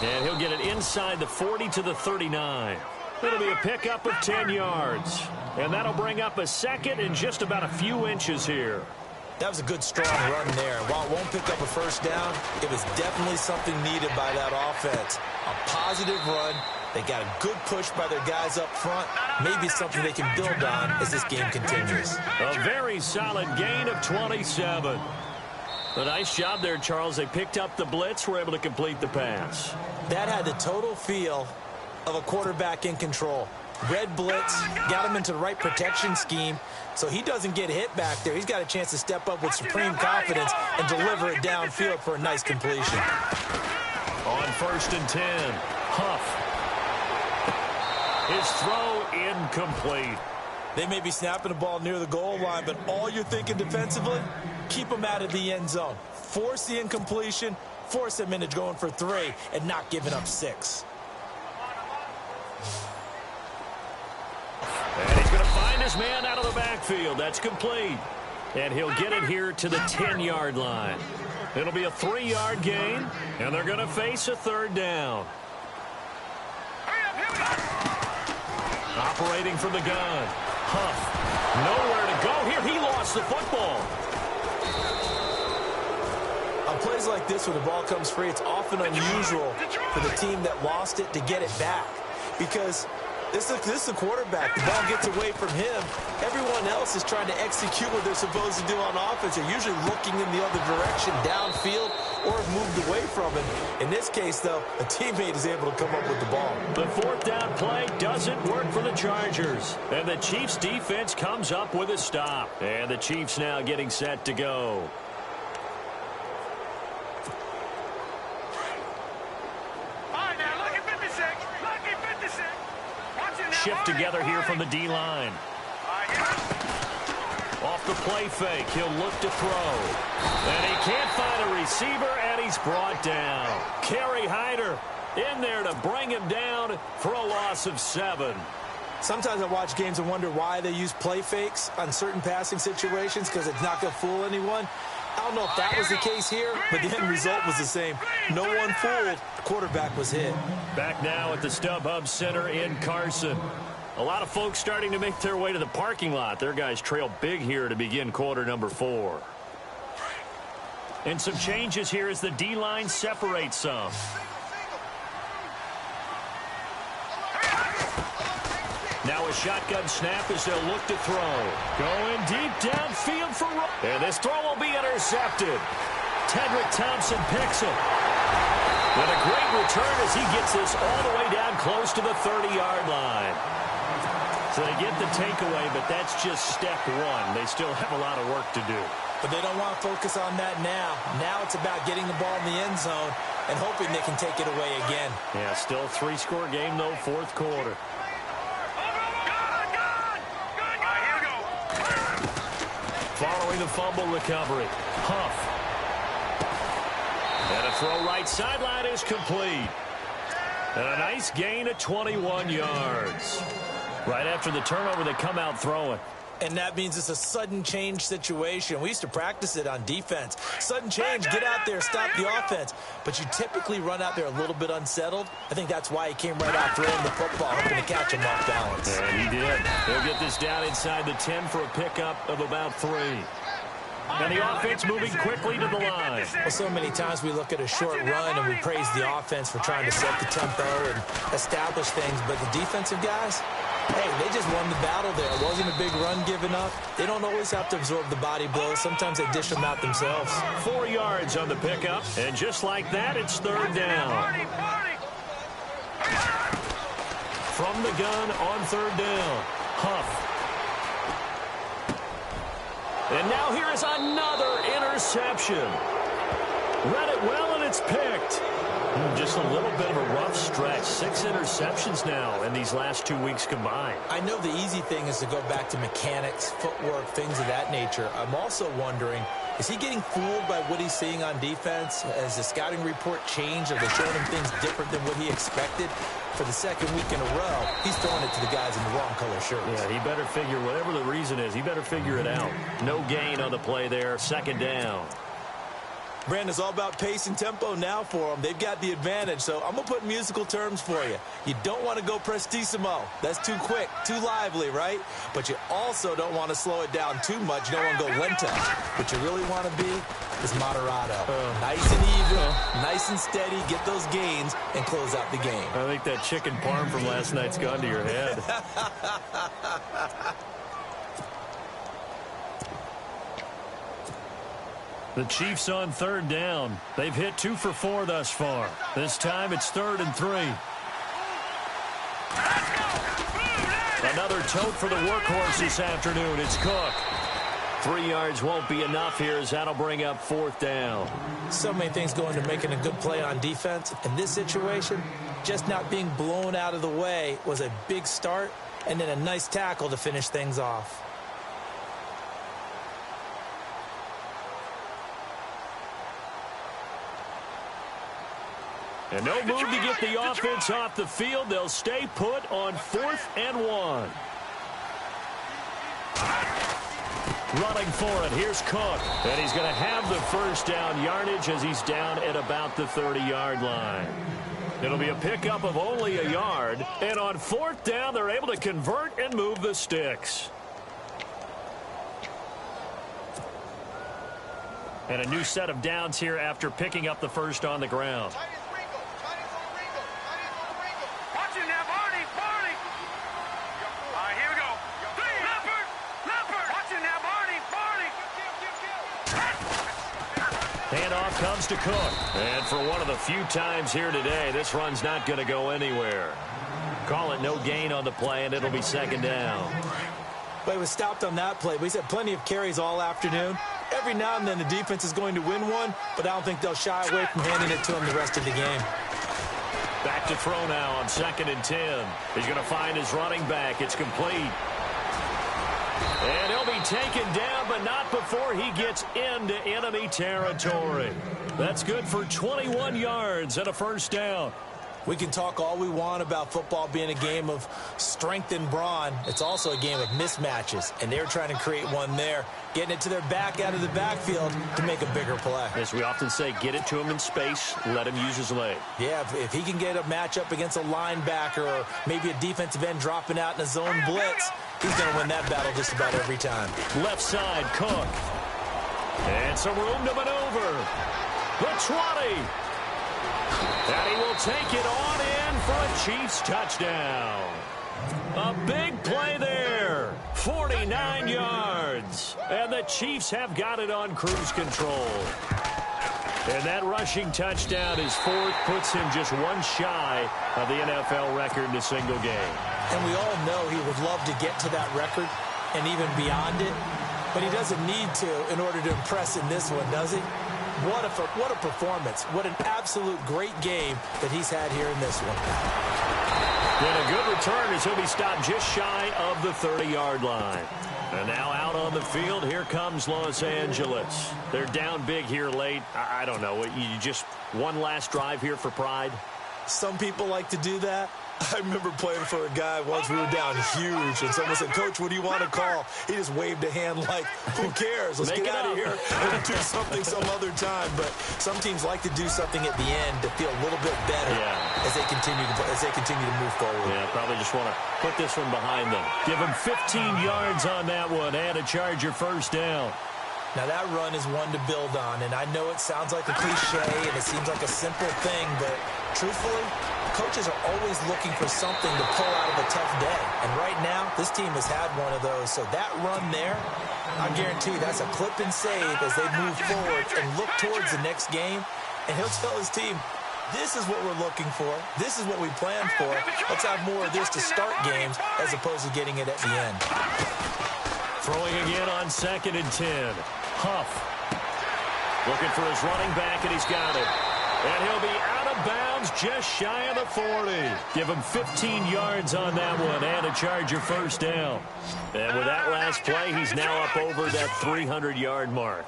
And he'll get it inside the 40 to the 39. It'll be a pickup of 10 yards. And that'll bring up a 2nd and just about a few inches here. That was a good, strong run there. While it won't pick up a first down, it was definitely something needed by that offense. A positive run They got a good push by their guys up front. Maybe something they can build on as this game continues. A very solid gain of 27. A nice job there, Charles. They picked up the blitz, were able to complete the pass. That had the total feel of a quarterback in control. Red blitz, got him into the right protection scheme, so he doesn't get hit back there. He's got a chance to step up with supreme confidence and deliver it downfield for a nice completion. On 1st and 10, Huff. His throw incomplete. They may be snapping the ball near the goal line, but all you're thinking defensively, keep them out of the end zone. Force the incompletion, force them into going for 3, and not giving up 6. And he's going to find his man out of the backfield. That's complete. And he'll get it here to the 10-yard line. It'll be a 3-yard gain, and they're going to face a 3rd down. Operating from the gun. Huff. Nowhere to go here. He lost the football. On plays like this, when the ball comes free, it's often unusual for the team that lost it to get it back. Because this is the quarterback. The ball gets away from him. Everyone else is trying to execute what they're supposed to do on offense. They're usually looking in the other direction, downfield, or have moved away from it. In this case, though, a teammate is able to come up with the ball. The 4th down play doesn't work for the Chargers. And the Chiefs' defense comes up with a stop. And the Chiefs now getting set to go. Shift together here from the D-line. Off the play fake, he'll look to throw. And he can't find a receiver, and he's brought down. Kerry Hyder in there to bring him down for a loss of 7. Sometimes I watch games and wonder why they use play fakes on certain passing situations, because it's not going to fool anyone. I don't know if that was the case here, but the end result was the same. No one fooled. The quarterback was hit. Back now at the StubHub Center in Carson. A lot of folks starting to make their way to the parking lot. Their guys trail big here to begin quarter number 4. And some changes here as the D-line separates some. Now a shotgun snap as they'll look to throw. Going deep downfield for Rowe. And this throw will be intercepted. Tedrick Thompson picks it. And a great return as he gets this all the way down close to the 30-yard line. So they get the takeaway, but that's just step 1. They still have a lot of work to do. But they don't want to focus on that now. Now it's about getting the ball in the end zone and hoping they can take it away again. Yeah, still a 3-score game, though, 4th quarter. Following the fumble recovery, Huff. And a throw right sideline is complete. And a nice gain of 21 yards. Right after the turnover, they come out throwing. And that means it's a sudden change situation. We used to practice it on defense. Sudden change, get out there, stop the offense. But you typically run out there a little bit unsettled. I think that's why he came right out throwing the football, hoping to catch him off balance. And he did. He'll get this down inside the 10 for a pickup of about 3. And the offense moving quickly to the line. Well, so many times we look at a short run and we praise the offense for trying to set the tempo and establish things. But the defensive guys, hey, they just won the battle there. It wasn't a big run given up. They don't always have to absorb the body blows. Sometimes they dish them out themselves. 4 yards on the pickup. And just like that, it's 3rd down. From the gun on 3rd down, Huff. And now here is another interception. Read it well, and it's picked. Just a little bit of a rough stretch. 6 interceptions now in these last 2 weeks combined. I know the easy thing is to go back to mechanics, footwork, things of that nature. I'm also wondering, is he getting fooled by what he's seeing on defense? Has the scouting report changed? Are they showing him things different than what he expected? For the 2nd week in a row, he's throwing it to the guys in the wrong color shirts. Yeah, he better figure, whatever the reason is, he better figure it out. No gain on the play there, 2nd down. Brandon, it's all about pace and tempo now for them. They've got the advantage, so I'm going to put musical terms for you. You don't want to go prestissimo. That's too quick, too lively, right? But you also don't want to slow it down too much. You don't want to go lento. What you really want to be is moderato. Nice and even, Nice and steady, get those gains, and close out the game. I think that chicken parm from last night's gone to your head. The Chiefs on third down. They've hit 2 for 4 thus far. This time it's 3rd and 3. Another tote for the workhorse this afternoon. It's Cook. 3 yards won't be enough here as that'll bring up 4th down. So many things go into making a good play on defense. In this situation, just not being blown out of the way was a big start, and then a nice tackle to finish things off. And no move to get the offense off the field. They'll stay put on 4th and 1. Running for it. Here's Cook. And he's going to have the first down yardage as he's down at about the 30-yard line. It'll be a pickup of only a yard. And on 4th down, they're able to convert and move the sticks. And a new set of downs here after picking up the first on the ground. Handoff comes to Cook. And for one of the few times here today, this run's not going to go anywhere. Call it no gain on the play, and it'll be 2nd down. But he was stopped on that play. But he's had plenty of carries all afternoon. Every now and then the defense is going to win one, but I don't think they'll shy away from handing it to him the rest of the game. Back to throw now on 2nd and 10. He's going to find his running back. It's complete. And he'll be taken down, but not before he gets into enemy territory. That's good for 21 yards and a first down. We can talk all we want about football being a game of strength and brawn. It's also a game of mismatches, and they're trying to create one there, getting it to their back out of the backfield to make a bigger play. As we often say, get it to him in space, let him use his leg. Yeah, if he can get a matchup against a linebacker or maybe a defensive end dropping out in a zone blitz, he's going to win that battle just about every time. Left side, Cook. And some room to maneuver. The 20. And he will take it on in for a Chiefs touchdown. A big play there. 49 yards. And the Chiefs have got it on cruise control. And that rushing touchdown is 4th, puts him just one shy of the NFL record in a single game. And we all know he would love to get to that record and even beyond it. But he doesn't need to in order to impress in this one, does he? What a performance. What an absolute great game that he's had here in this one. And a good return as he'll be stopped just shy of the 30-yard line. And now out on the field, here comes Los Angeles. They're down big here late. I don't know. You just one last drive here for pride? Some people like to do that. I remember playing for a guy once. We were down huge, and someone said, "Coach, what do you want to call?" He just waved a hand like, "Who cares? Let's get out of here and do something some other time." But some teams like to do something at the end to feel a little bit better as they continue to move forward. Yeah, probably just want to put this one behind them. Give them 15 yards on that one and a Charger first down. Now, that run is one to build on, and I know it sounds like a cliche and it seems like a simple thing, but truthfully, coaches are always looking for something to pull out of a tough day. And right now, this team has had one of those. So that run there, I guarantee you that's a clip and save as they move forward and look towards the next game. And he'll tell his team, this is what we're looking for. This is what we planned for. Let's have more of this to start games as opposed to getting it at the end. Throwing again on 2nd and 10. Huff looking for his running back, and he's got it. And he'll be out of bounds just shy of the 40. Give him 15 yards on that one and a Charger first down. And with that last play, he's now up over that 300-yard mark.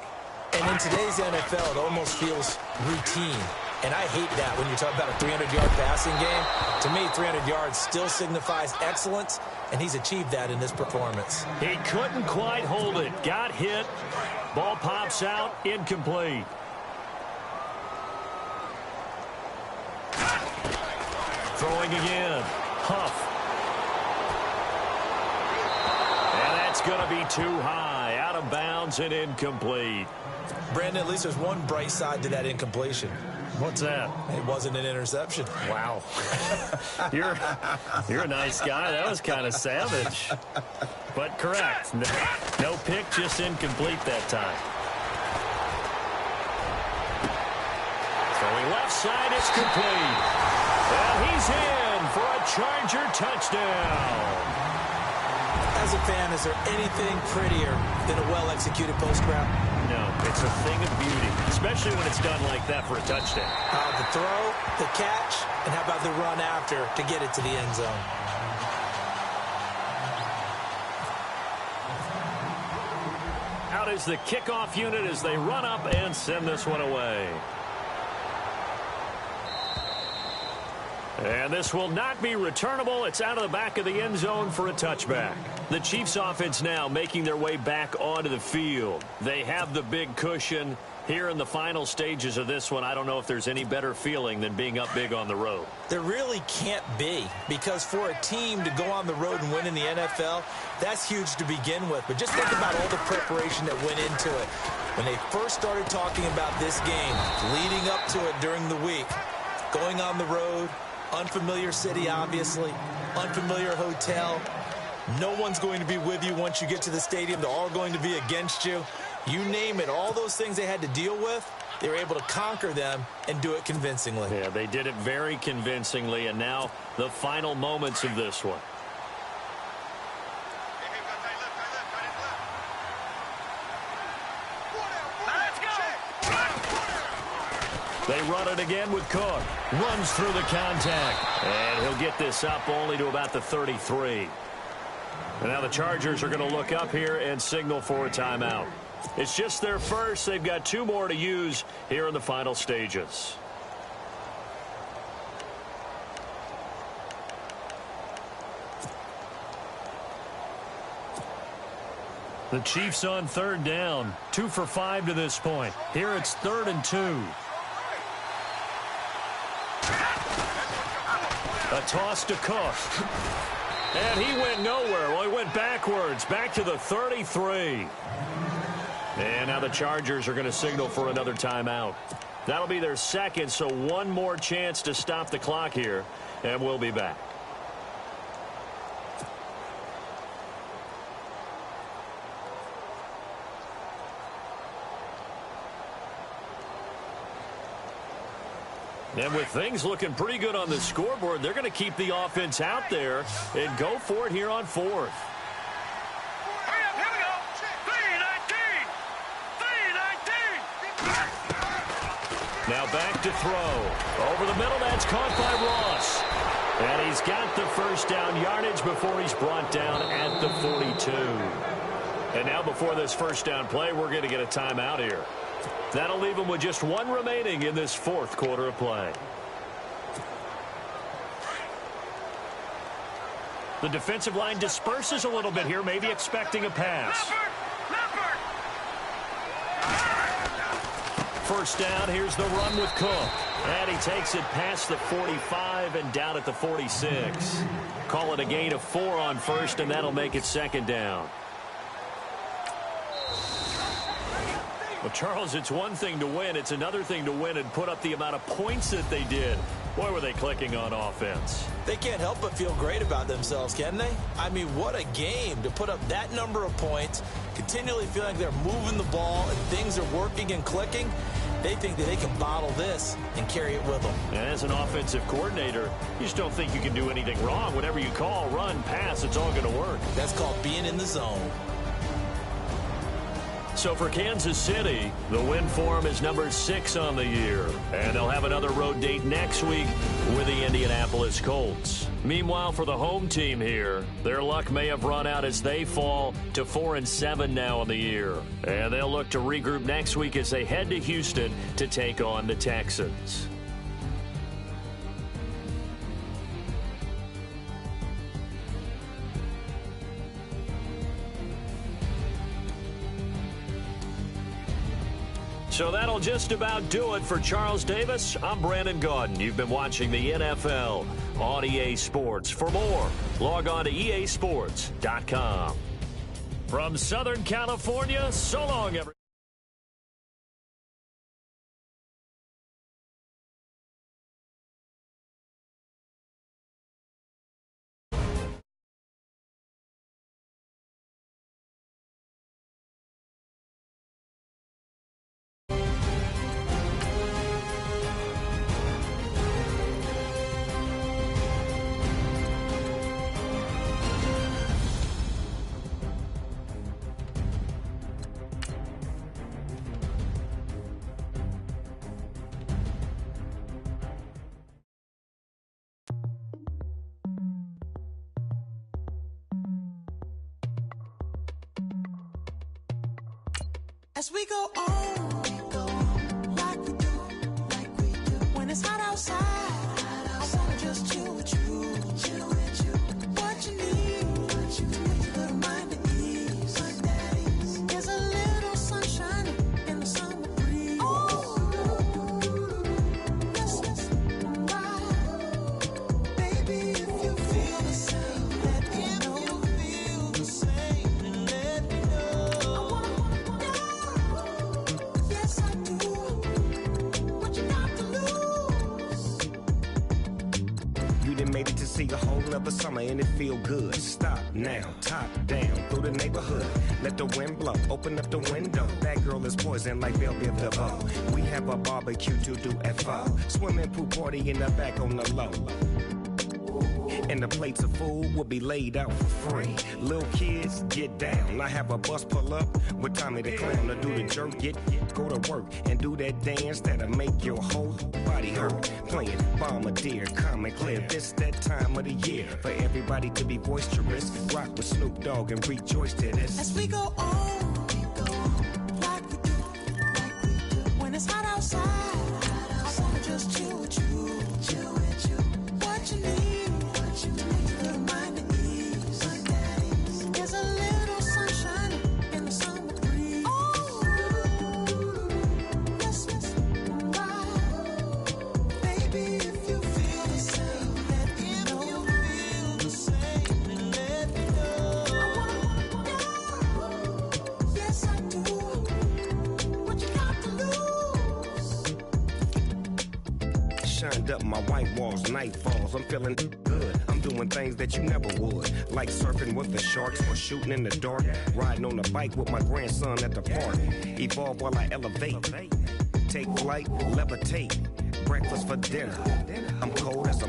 And in today's NFL, it almost feels routine. And I hate that when you talk about a 300-yard passing game. To me, 300 yards still signifies excellence, and he's achieved that in this performance. He couldn't quite hold it. Got hit. Ball pops out. Incomplete. Throwing again. Huff. And that's going to be too high. Out of bounds and incomplete. Brandon, at least there's one bright side to that incompletion. What's that? It wasn't an interception. Wow. You're a nice guy. That was kind of savage. But correct. No pick, just incomplete that time. Throwing left side, it's complete. And he's in for a Charger touchdown. As a fan, is there anything prettier than a well-executed post route? No, it's a thing of beauty, especially when it's done like that for a touchdown. The throw, the catch, and how about the run after to get it to the end zone? Out is the kickoff unit as they run up and send this one away. And this will not be returnable. It's out of the back of the end zone for a touchback. The Chiefs offense now making their way back onto the field. They have the big cushion. Here in the final stages of this one, I don't know if there's any better feeling than being up big on the road. There really can't be, because for a team to go on the road and win in the NFL, that's huge to begin with. But just think about all the preparation that went into it. When they first started talking about this game, leading up to it during the week, going on the road, unfamiliar city, obviously, unfamiliar hotel. No one's going to be with you once you get to the stadium. They're all going to be against you. You name it, all those things they had to deal with, they were able to conquer them and do it convincingly. Yeah, they did it very convincingly, and now the final moments of this one. They run it again with Cook. Runs through the contact. And he'll get this up only to about the 33. And now the Chargers are going to look up here and signal for a timeout. It's just their first. They've got 2 more to use here in the final stages. The Chiefs on 3rd down. 2 for 5 to this point. Here it's 3rd and 2. A toss to Cook. And he went nowhere. Well, he went backwards, back to the 33. And now the Chargers are going to signal for another timeout. That'll be their second, so one more chance to stop the clock here, and we'll be back. And with things looking pretty good on the scoreboard, they're going to keep the offense out there and go for it here on 4th. Now back to throw. Over the middle, that's caught by Ross. And he's got the first down yardage before he's brought down at the 42. And now before this first down play, we're going to get a timeout here. That'll leave them with just 1 remaining in this 4th quarter of play. The defensive line disperses a little bit here, maybe expecting a pass. First down, here's the run with Cook. And he takes it past the 45 and down at the 46. Call it a gain of 4 on first, and that'll make it 2nd down. Well, Charles, it's one thing to win. It's another thing to win and put up the amount of points that they did. Boy, were they clicking on offense. They can't help but feel great about themselves, can they? I mean, what a game to put up that number of points, continually feeling like they're moving the ball and things are working and clicking. They think that they can bottle this and carry it with them. And as an offensive coordinator, you just don't think you can do anything wrong. Whatever you call, run, pass, it's all going to work. That's called being in the zone. So for Kansas City, the win for them is number 6 on the year. And they'll have another road date next week with the Indianapolis Colts. Meanwhile, for the home team here, their luck may have run out as they fall to 4-7 now on the year. And they'll look to regroup next week as they head to Houston to take on the Texans. So that'll just about do it for Charles Davis. I'm Brandon Gaudin. You've been watching the NFL on EA Sports. For more, log on to easports.com. From Southern California, so long, everyone. As we go on, like we do, when it's hot outside, I wanna just chill with you, what you need, a little mind at ease, there's a little sunshine in the summer breeze, yes, right, baby, if you feel the same, let me know, feel the same, and let me know, I wanna yes, I do. What you got to lose? You done made it to see a whole nother summer and it feel good. Stop now, top down through the neighborhood. Let the wind blow, open up the window. That girl is poison like Belleville Vilbo. We have a barbecue to do at 4. Swimming pool party in the back on the low. And the plates of food will be laid out for free. Little kids, get down. I have a bus pull up with Tommy the Clown to do the jerk. Go to work and do that dance that'll make your whole body hurt. Playing Bombardier, calm and clear. This that time of the year for everybody to be boisterous. Rock with Snoop Dogg and rejoice to this. As we go on, like we do, when it's hot outside, I wanna just chill with you, what you need, a little mind at ease, there's a little sunshine in the summer breeze, yes, right, baby, if you feel the same, let me know, feel the same, and let me know, yes, I do, what you got to lose? Shined up my white walls, night falls. I'm feeling good. I'm doing things that you never would, like surfing with the sharks or shooting in the dark. Riding on a bike with my grandson at the park. Evolve while I elevate. Take flight, levitate. Breakfast for dinner. I'm cold as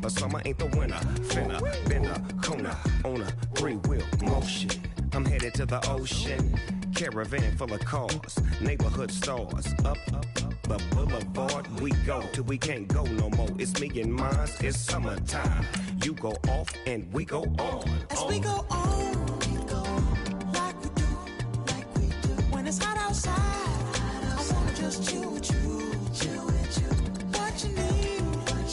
but summer ain't the winter. Finna, bender, Kona, on a 3-wheel motion. I'm headed to the ocean. Caravan full of cars, neighborhood stars. Up the boulevard we go till we can't go no more. It's me and mine, it's summertime. You go off and we go on. As we go on, like we do, when it's hot outside, I wanna just chill with you, what you need,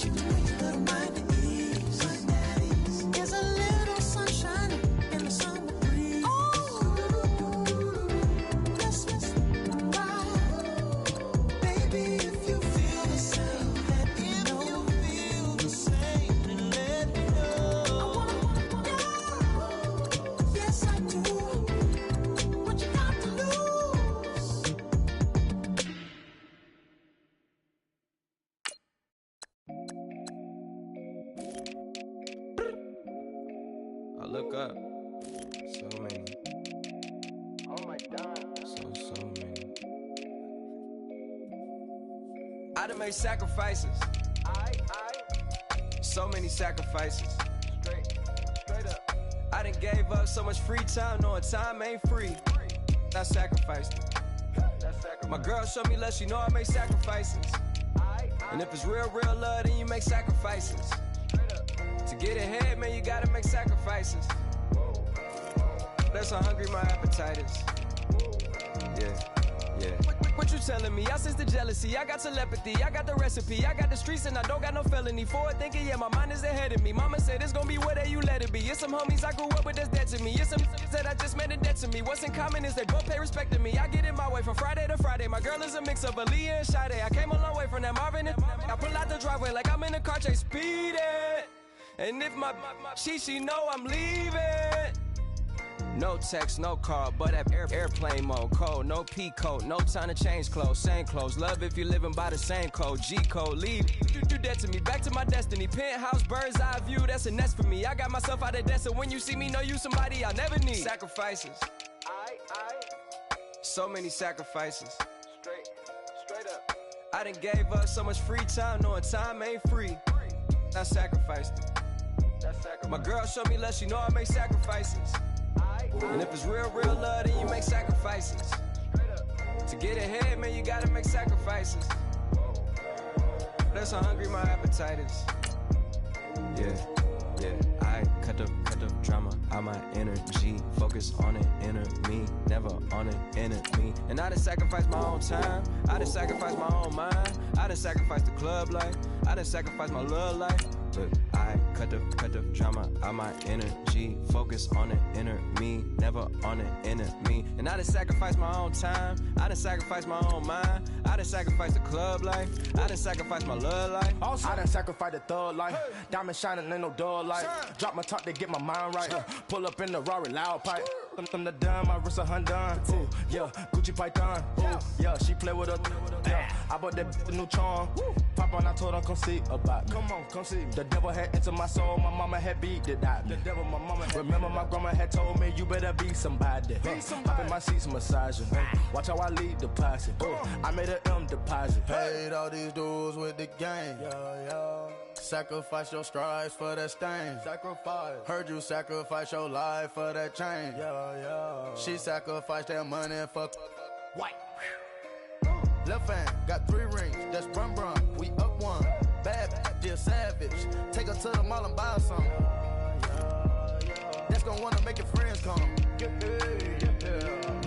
a little mind at ease, there's a little sunshine in the summer breeze, yes, right, baby, if you feel the same, let me know, feel the same, and let me know, yes, I do, what you got to lose? I look up, so many. Oh my God. So many. I done made sacrifices. So many sacrifices. Straight up. I done gave up so much free time, knowing time ain't free. I sacrificed it. My girl showed me love, she know I make sacrifices. And if it's real love, then you make sacrifices. To get ahead, man, you gotta make sacrifices. That's how hungry my appetite is. Yeah. What you telling me? I sense the jealousy, I got telepathy, I got the recipe, I got the streets and I don't got no felony. Forward thinking, yeah, my mind is ahead of me. Mama said it's gonna be whatever you let it be. It's some homies I grew up with that's dead to me. It's some that I just made a debt to me. What's in common is they both pay respect to me. I get in my way from Friday to Friday. My girl is a mix of Aaliyah and Sade. I came a long way from that Marvin and I pull out the driveway like I'm in a car chase speeding. And if my she know I'm leaving. No text, no call, but at airplane mode. Code, no P code, no time to change clothes. Same clothes, love if you're living by the same code. G code, leave, you do that to me. Back to my destiny, penthouse, bird's eye view, that's a nest for me. I got myself out of debt, so when you see me, know you somebody I'll never need. Sacrifices, so many sacrifices. Straight up. I done gave up so much free time, knowing time ain't free. I sacrificed it. My girl showed me love, she know I make sacrifices. And if it's real love, then you make sacrifices. To get ahead, man, you gotta make sacrifices. That's how hungry my appetite is. Yeah. I cut the cut the drama out my energy. Focus on it, inner me, never on it, enemy. And I done sacrificed my own time. I done sacrificed my own mind. I done sacrificed the club life. I done sacrificed my love life. But I cut the drama out my energy. Focus on it, inner me, never on it, enemy. And I done sacrificed my own time. I done sacrificed my own mind. I done sacrificed the club life. I done sacrificed my love life. Also, I done sacrificed the thug life. Diamond shining, ain't no dull light. Drop my top to get my mind right. Pull up in the Rari loud pipe. Them the dime, my wrist a Hyundai. Ooh, yeah, Gucci Python. Ooh, yeah, she play with her. Yeah, I bought that new charm. Pop on, I told her come see about me. Come on, come see me. The devil had entered my soul, my mama had beat it out. The devil, my mama. Remember my grandma had told me you better be somebody. Hop in my seats, massaging. Watch how I lead the posse. I made an M deposit. Paid all these dudes with the game. Sacrifice your strides for that stain. Sacrifice. Heard you sacrifice your life for that change. She sacrificed that money for White. left hand. Got 3 rings. That's brum brum. We up one. Bad, dear savage. Take her to the mall and buy her some. That's gonna wanna make your friends come.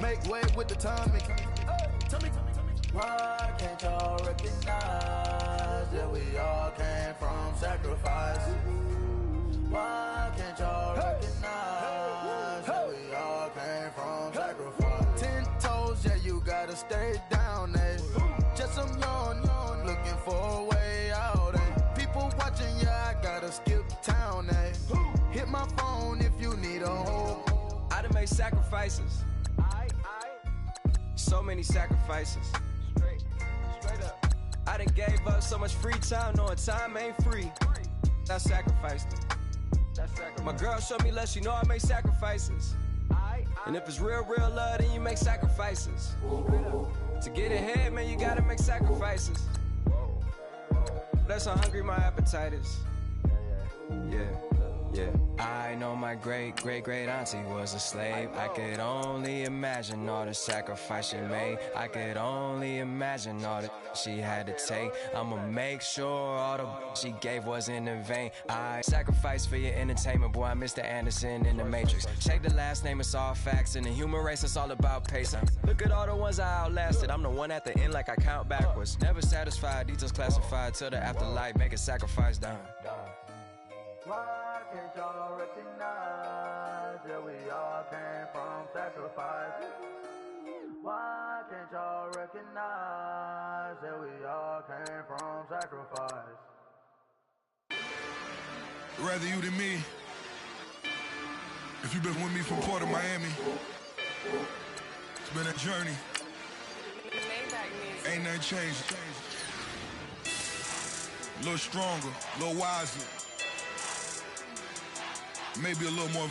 Make way with the timing. Tell me. Why can't y'all recognize that we all came from sacrifice? Why can't y'all recognize that we all came from sacrifice? 10 toes, yeah, you gotta stay down, eh? Just some yawn, looking for a way out, eh? People watching, yeah, I gotta skip town, eh? Hit my phone if you need a hold. I done made sacrifices. So many sacrifices. Straight up. I done gave up so much free time, knowing time ain't free. I sacrificed it. My girl showed me love, she know I make sacrifices. And if it's real love, then you make sacrifices. To get ahead, man, you gotta make sacrifices. That's how hungry my appetite is. Yeah. I know my great auntie was a slave. I could only imagine all the sacrifice she made. I could only imagine all that she had to take. I'ma make sure all the she gave wasn't in vain. I sacrificed for your entertainment, boy. I'm Mr. Anderson in the Matrix. Check the last name, it's all facts. In the human race, it's all about pacing. Look at all the ones I outlasted. I'm the one at the end like I count backwards. Never satisfied, details classified till the afterlife. Make a sacrifice done. Why can't y'all recognize that we all came from sacrifice? Why can't y'all recognize that we all came from sacrifice? Rather you than me. If you've been with me from Port of Miami, it's been a journey. Ain't nothing changed. A little stronger, a little wiser. Maybe a little more.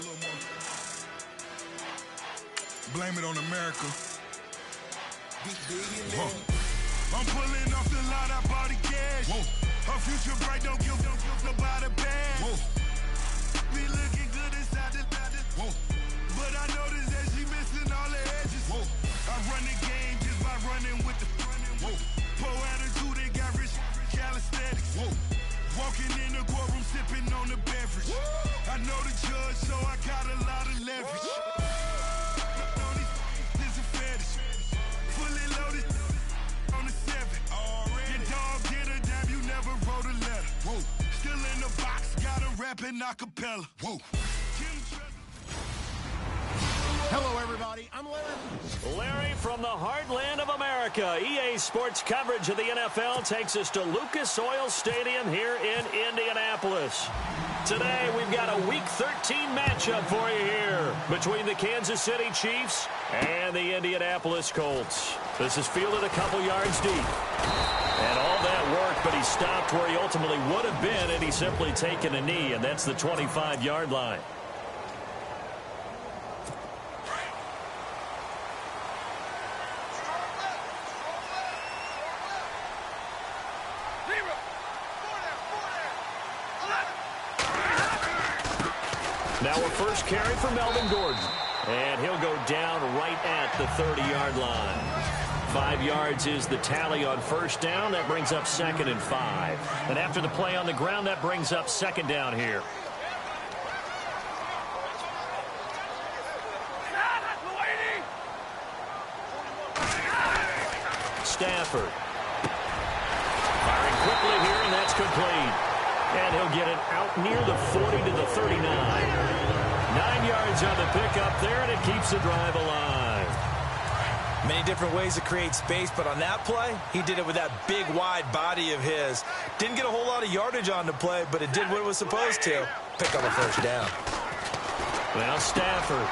Blame it on America. I'm pulling off the lot, I bought the cash. Her future bright, don't give about the bad. Be looking good inside the but I noticed that she missing all the edges. I run the game just by running with the poor attitude, they got rich calisthenics. Walking in the courtroom, sipping on the beverage. I know the judge, so I got a lot of leverage. This a fetish. Fully loaded on the 7. Your dog get a dime, you never wrote a letter. Still in the box, gotta rap in acapella. Hello, everybody. I'm Larry. Larry from the heartland of America. EA Sports coverage of the NFL takes us to Lucas Oil Stadium here in Indianapolis. Today, we've got a Week 13 matchup for you here between the Kansas City Chiefs and the Indianapolis Colts. This is fielded a couple yards deep. And all that work, but he stopped where he ultimately would have been, and he's simply taken a knee, and that's the 25-yard line. Now a first carry for Melvin Gordon. And he'll go down right at the 30-yard line. 5 yards is the tally on first down. That brings up 2nd and 5. And after the play on the ground, that brings up 2nd down here. Stafford. Firing quickly here, and that's complete. And he'll get it out near the 40 to the 39. 9 yards on the pickup there, and it keeps the drive alive. Many different ways to create space, but on that play, he did it with that big, wide body of his. Didn't get a whole lot of yardage on the play, but it did what it was supposed to. Pick up a first down. Now Stafford.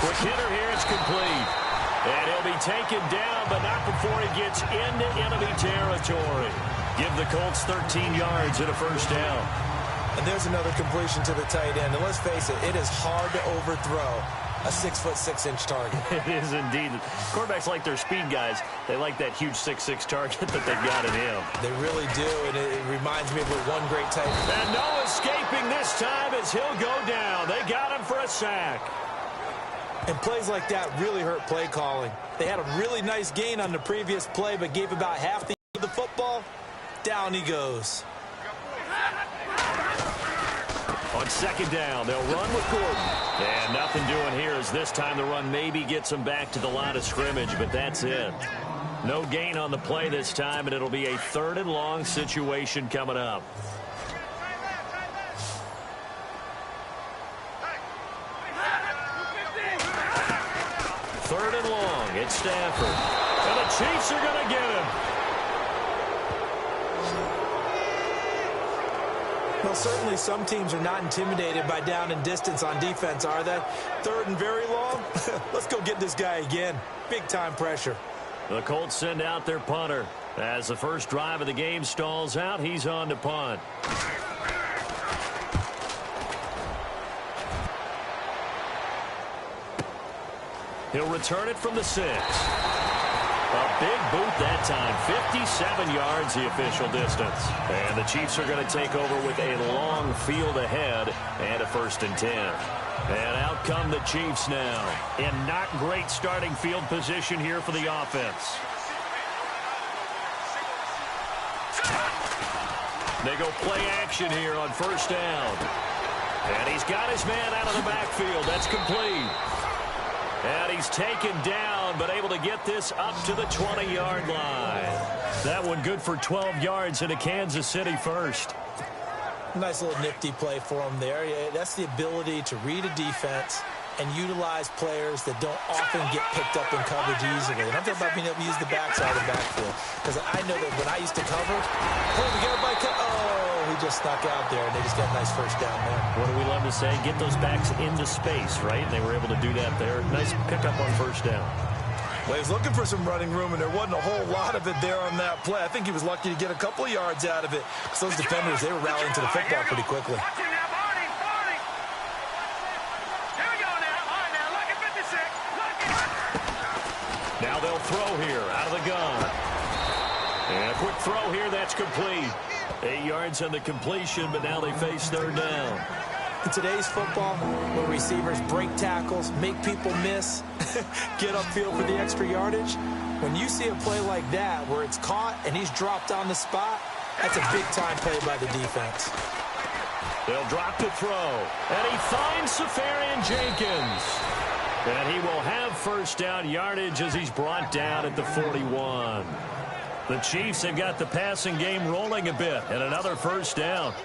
Quick hitter here, it's complete. And he'll be taken down, but not before he gets into enemy territory. Give the Colts 13 yards and a first down. And there's another completion to the tight end. And let's face it, it is hard to overthrow a 6'6" target. It is indeed. Quarterbacks like their speed guys. They like that huge 6'6" target that they've got in him. They really do, and it reminds me of one great tight end. And no escaping this time as he'll go down. They got him for a sack. And plays like that really hurt play calling. They had a really nice gain on the previous play, but gave about half the football. Down he goes. On second down, they'll run with Gordon. And nothing doing here as this time the run maybe gets them back to the line of scrimmage, but that's it. No gain on the play this time, and it'll be a 3rd and long situation coming up. Third and long, it's Stafford. And the Chiefs are going to get him. Well, certainly some teams are not intimidated by down and distance on defense, are they? 3rd and very long? Let's go get this guy again. Big-time pressure. The Colts send out their punter. As the first drive of the game stalls out, he's on to punt. He'll return it from the 6. A big boot that time. 57 yards the official distance. And the Chiefs are going to take over with a long field ahead and a 1st and 10. And out come the Chiefs now. In not great starting field position here for the offense. They go play action here on 1st down. And he's got his man out of the backfield. That's complete. And he's taken down, but able to get this up to the 20-yard line. That one good for 12 yards into Kansas City 1st. Nice little nifty play for him there. Yeah, that's the ability to read a defense and utilize players that don't often get picked up in coverage easily. And I'm talking about being able to use the backside of the backfield. Because I know that when I used to cover, oh, we got a bike. Oh, he just snuck out there, and they just got a nice first down there. What do we love to say? Get those backs into space, right? And they were able to do that there. Nice pickup on 1st down. Well, he was looking for some running room, and there wasn't a whole lot of it there on that play. I think he was lucky to get a couple of yards out of it. Because those defenders, they were rallying to the football pretty quickly. Now they'll throw here out of the gun. And a quick throw here, that's complete. 8 yards on the completion, but now they face 3rd down. In today's football, where receivers break tackles, make people miss, get upfield for the extra yardage, when you see a play like that where it's caught and he's dropped on the spot, that's a big-time play by the defense. They'll drop to throw, and he finds Safarian Jenkins. And he will have 1st down yardage as he's brought down at the 41. The Chiefs have got the passing game rolling a bit, and another 1st down.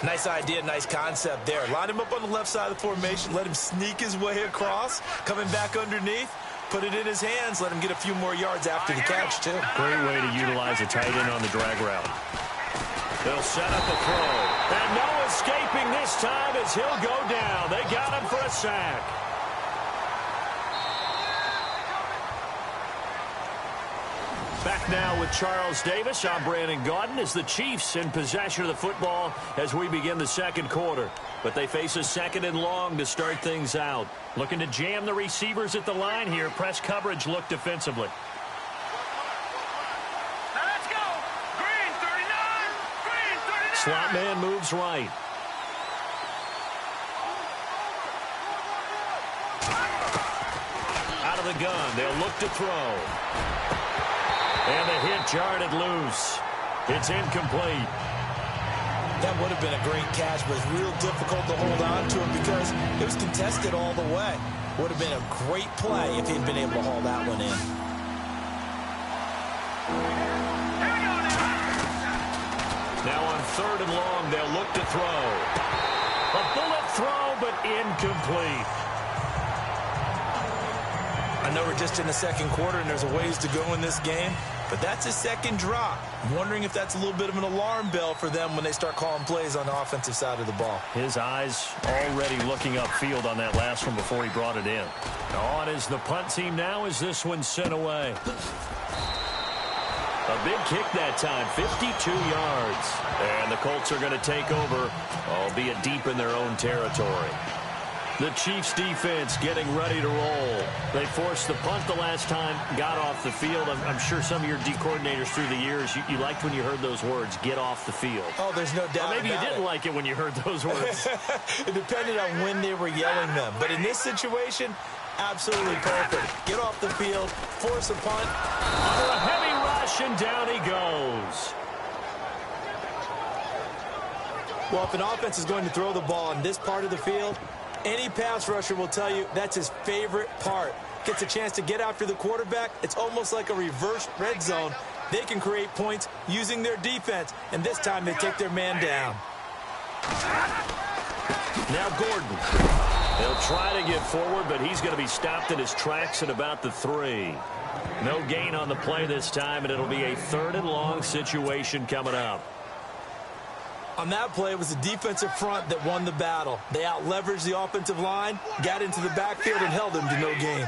Nice idea, nice concept there. Line him up on the left side of the formation, let him sneak his way across, coming back underneath, put it in his hands, let him get a few more yards after the catch, too. Great way to utilize a tight end on the drag route. They'll set up a throw, and no escaping this time as he'll go down. They got him for a sack. Back now with Charles Davis. I'm Brandon Gaudin as the Chiefs in possession of the football as we begin the 2nd quarter. But they face a 2nd and long to start things out. Looking to jam the receivers at the line here. Press coverage look defensively. Now let's go. Green 39. Green 39. Slot man moves right. Out of the gun. They'll look to throw. And the hit jarred it loose. It's incomplete. That would have been a great catch, but it's real difficult to hold on to it because it was contested all the way. Would have been a great play if he'd been able to haul that one in. Now on 3rd and long, they'll look to throw. A bullet throw, but incomplete. I know we're just in the second quarter and there's a ways to go in this game, but that's a second drop. I'm wondering if that's a little bit of an alarm bell for them when they start calling plays on the offensive side of the ball. His eyes already looking upfield on that last one before he brought it in. On is the punt team now as this one's sent away. A big kick that time, 52 yards. And the Colts are going to take over, albeit deep in their own territory. The Chiefs defense getting ready to roll. They forced the punt the last time, got off the field. I'm sure some of your D coordinators through the years, you liked when you heard those words, get off the field. Oh, there's no doubt. Or maybe you didn't like it when you heard those words. It depended on when they were yelling them. But in this situation, absolutely perfect. Get off the field, force a punt. For a heavy rush, and down he goes. Well, if an offense is going to throw the ball in this part of the field, any pass rusher will tell you that's his favorite part. Gets a chance to get after the quarterback. It's almost like a reverse red zone. They can create points using their defense, and this time they take their man down. Now Gordon. He'll try to get forward, but he's going to be stopped in his tracks at about the 3. No gain on the play this time, and it'll be a 3rd and long situation coming up. On that play, it was the defensive front that won the battle. They out-leveraged the offensive line, got into the backfield, and held them to no gain.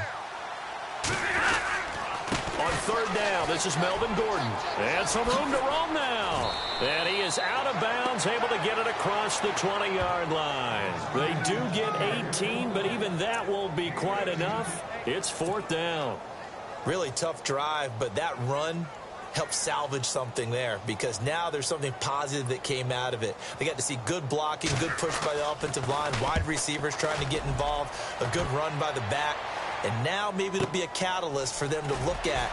On 3rd down, this is Melvin Gordon. And some room to roam now. And he is out of bounds, able to get it across the 20-yard line. They do get 18, but even that won't be quite enough. It's 4th down. Really tough drive, but that run help salvage something there because now there's something positive that came out of it. They got to see good blocking, good push by the offensive line, wide receivers trying to get involved, a good run by the back. And now maybe it'll be a catalyst for them to look at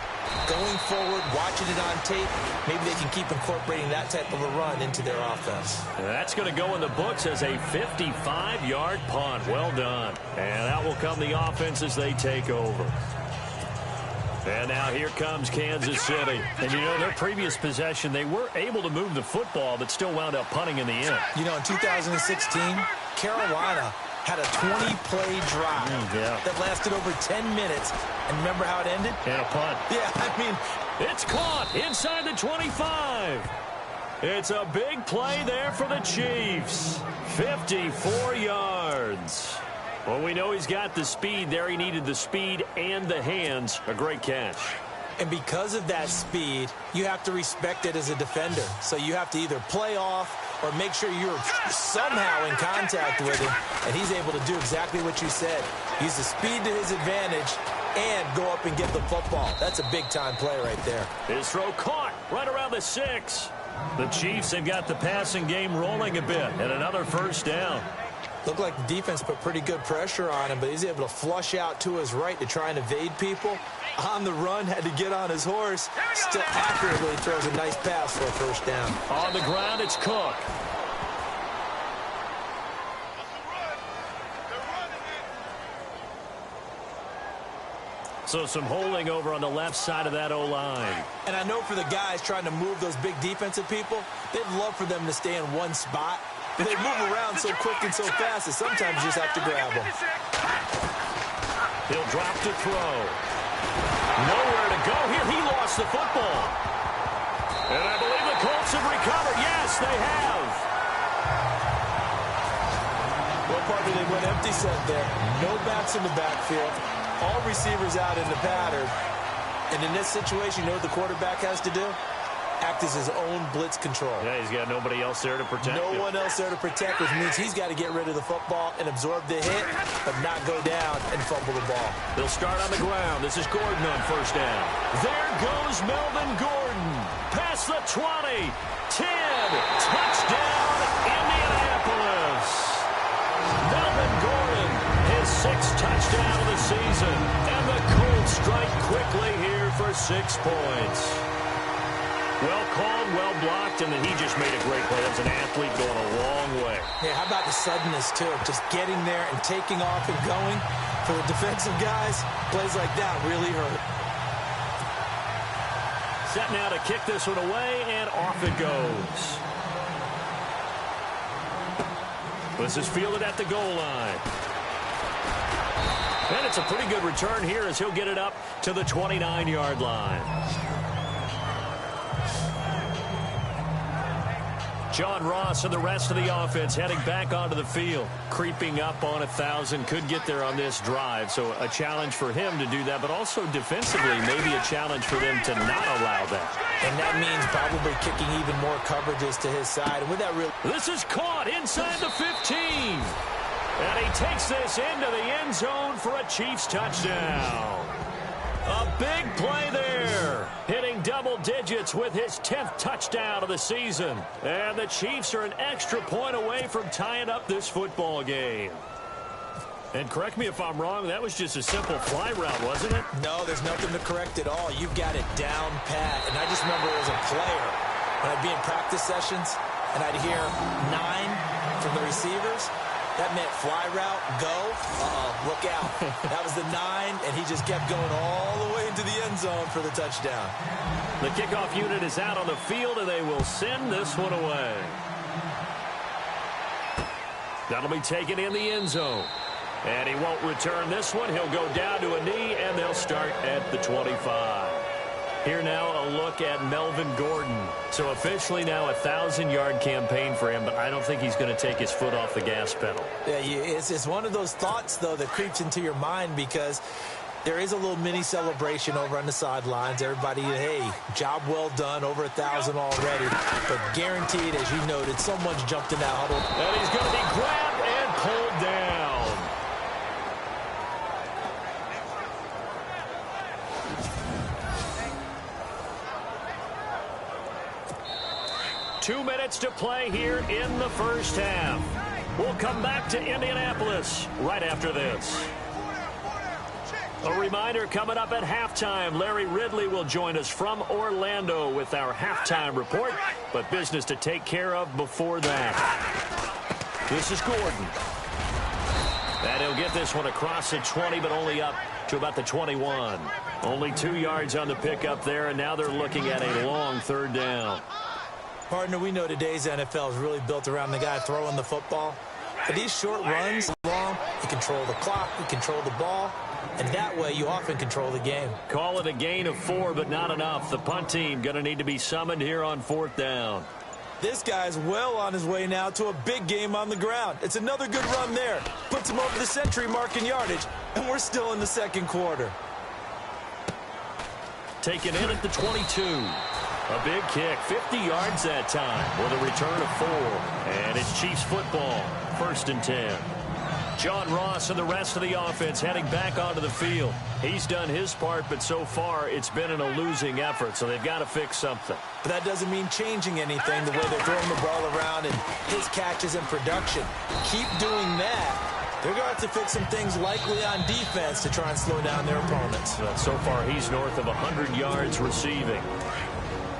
going forward, watching it on tape. Maybe they can keep incorporating that type of a run into their offense. That's going to go in the books as a 55-yard punt. Well done. And out will come the offense as they take over. And now here comes Kansas City. And, you know, their previous possession, they were able to move the football, but still wound up punting in the end. You know, in 2016, Carolina had a 20-play drive that lasted over 10 minutes. And remember how it ended? And a punt. Yeah, I mean, it's caught inside the 25. It's a big play there for the Chiefs. 54 yards. Well, we know he's got the speed there. He needed the speed and the hands. A great catch. And because of that speed, you have to respect it as a defender. So you have to either play off or make sure you're somehow in contact with him. And he's able to do exactly what you said. Use the speed to his advantage and go up and get the football. That's a big-time play right there. His throw caught right around the 6. The Chiefs have got the passing game rolling a bit. And another 1st down. Looked like the defense put pretty good pressure on him, but he's able to flush out to his right to try and evade people. On the run, had to get on his horse. Still accurately throws a nice pass for a 1st down. On the ground, it's Cook. So some holding over on the left side of that O-line. And I know for the guys trying to move those big defensive people, they'd love for them to stay in one spot. But they move around so quick and so fast that sometimes you just have to grab them. He'll drop to throw. Nowhere to go here. He lost the football. And I believe the Colts have recovered. Yes, they have. Well, partner, they went empty set there. No backs in the backfield. All receivers out in the pattern. And in this situation, you know what the quarterback has to do? Act as his own blitz control. Yeah, he's got nobody else there to protect him. No one else there to protect, which means he's got to get rid of the football and absorb the hit, but not go down and fumble the ball. They'll start on the ground. This is Gordon on 1st down. There goes Melvin Gordon. Past the 20. 10. Touchdown, Indianapolis. Melvin Gordon, his 6th touchdown of the season. And the Colts strike quickly here for 6 points. Well called, well blocked, and then he just made a great play. That's an athlete going a long way. Yeah, how about the suddenness, too? Just getting there and taking off and going. For the defensive guys, plays like that really hurt. Set now to kick this one away, and off it goes. This is fielded at the goal line. And it's a pretty good return here as he'll get it up to the 29-yard line. John Ross and the rest of the offense heading back onto the field. Creeping up on 1,000. Could get there on this drive. So a challenge for him to do that, but also defensively maybe a challenge for them to not allow that. And that means probably kicking even more coverages to his side. And with that this is caught inside the 15. And he takes this into the end zone for a Chiefs touchdown. A big play there. Hitting double digits with his 10th touchdown of the season. And the Chiefs are an extra point away from tying up this football game. And correct me if I'm wrong, that was just a simple fly route, wasn't it? No, there's nothing to correct at all. You've got it down pat. And I just remember as a player, when I'd be in practice sessions, and I'd hear 9 from the receivers. That meant fly route, go, look out. That was the 9, and he just kept going all the way into the end zone for the touchdown. The kickoff unit is out on the field, and they will send this one away. That'll be taken in the end zone. And he won't return this one. He'll go down to a knee, and they'll start at the 25. Here now, a look at Melvin Gordon. So officially now a 1,000-yard campaign for him, but I don't think he's going to take his foot off the gas pedal. Yeah, it's one of those thoughts, though, that creeps into your mind because there is a little mini celebration over on the sidelines. Everybody, hey, job well done, over 1,000 already. But guaranteed, as you noted, someone's jumped in that huddle. And he's going to be grabbed and pulled down. 2 minutes to play here in the first half. We'll come back to Indianapolis right after this. A reminder coming up at halftime, Larry Ridley will join us from Orlando with our halftime report, but business to take care of before that. This is Gordon. And he'll get this one across the 20, but only up to about the 21. Only 2 yards on the pickup there, and now they're looking at a long third down. Partner, we know today's NFL is really built around the guy throwing the football. But these short runs, long, you control the clock, you control the ball, and that way you often control the game. Call it a gain of 4, but not enough. The punt team going to need to be summoned here on 4th down. This guy's well on his way now to a big game on the ground. It's another good run there. Puts him over the century mark in yardage, and we're still in the second quarter. Taken in at the 22. A big kick, 50 yards that time with a return of 4. And it's Chiefs football, 1st and 10. John Ross and the rest of the offense heading back onto the field. He's done his part, but so far it's been in a losing effort, so they've got to fix something. But that doesn't mean changing anything, the way they're throwing the ball around and his catches and production. Keep doing that. They're going to have to fix some things likely on defense to try and slow down their opponents. Well, so far he's north of 100 yards receiving.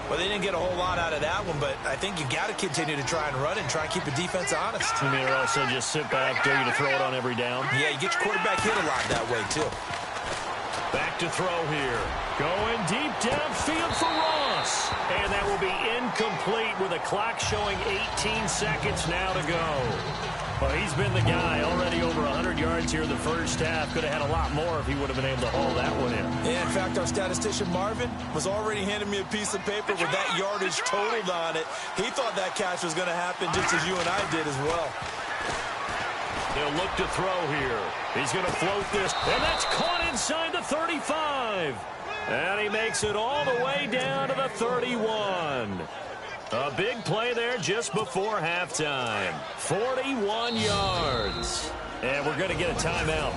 Well, they didn't get a whole lot out of that one, but I think you got to continue to try and run and try and keep the defense honest. You mean, or also just sit back, dare you to throw it on every down? Yeah, you get your quarterback hit a lot that way, too. Back to throw here. Going deep downfield for Ross. And that will be incomplete with a clock showing 18 seconds now to go. Well, he's been the guy already over 100 yards here in the first half. Could have had a lot more if he would have been able to haul that one in. Yeah, in fact, our statistician Marvin was already handing me a piece of paper with that yardage totaled on it. He thought that catch was going to happen just as you and I did as well. They'll look to throw here. He's going to float this, and that's caught inside the 35. And he makes it all the way down to the 31. A big play there just before halftime. 41 yards. And we're going to get a timeout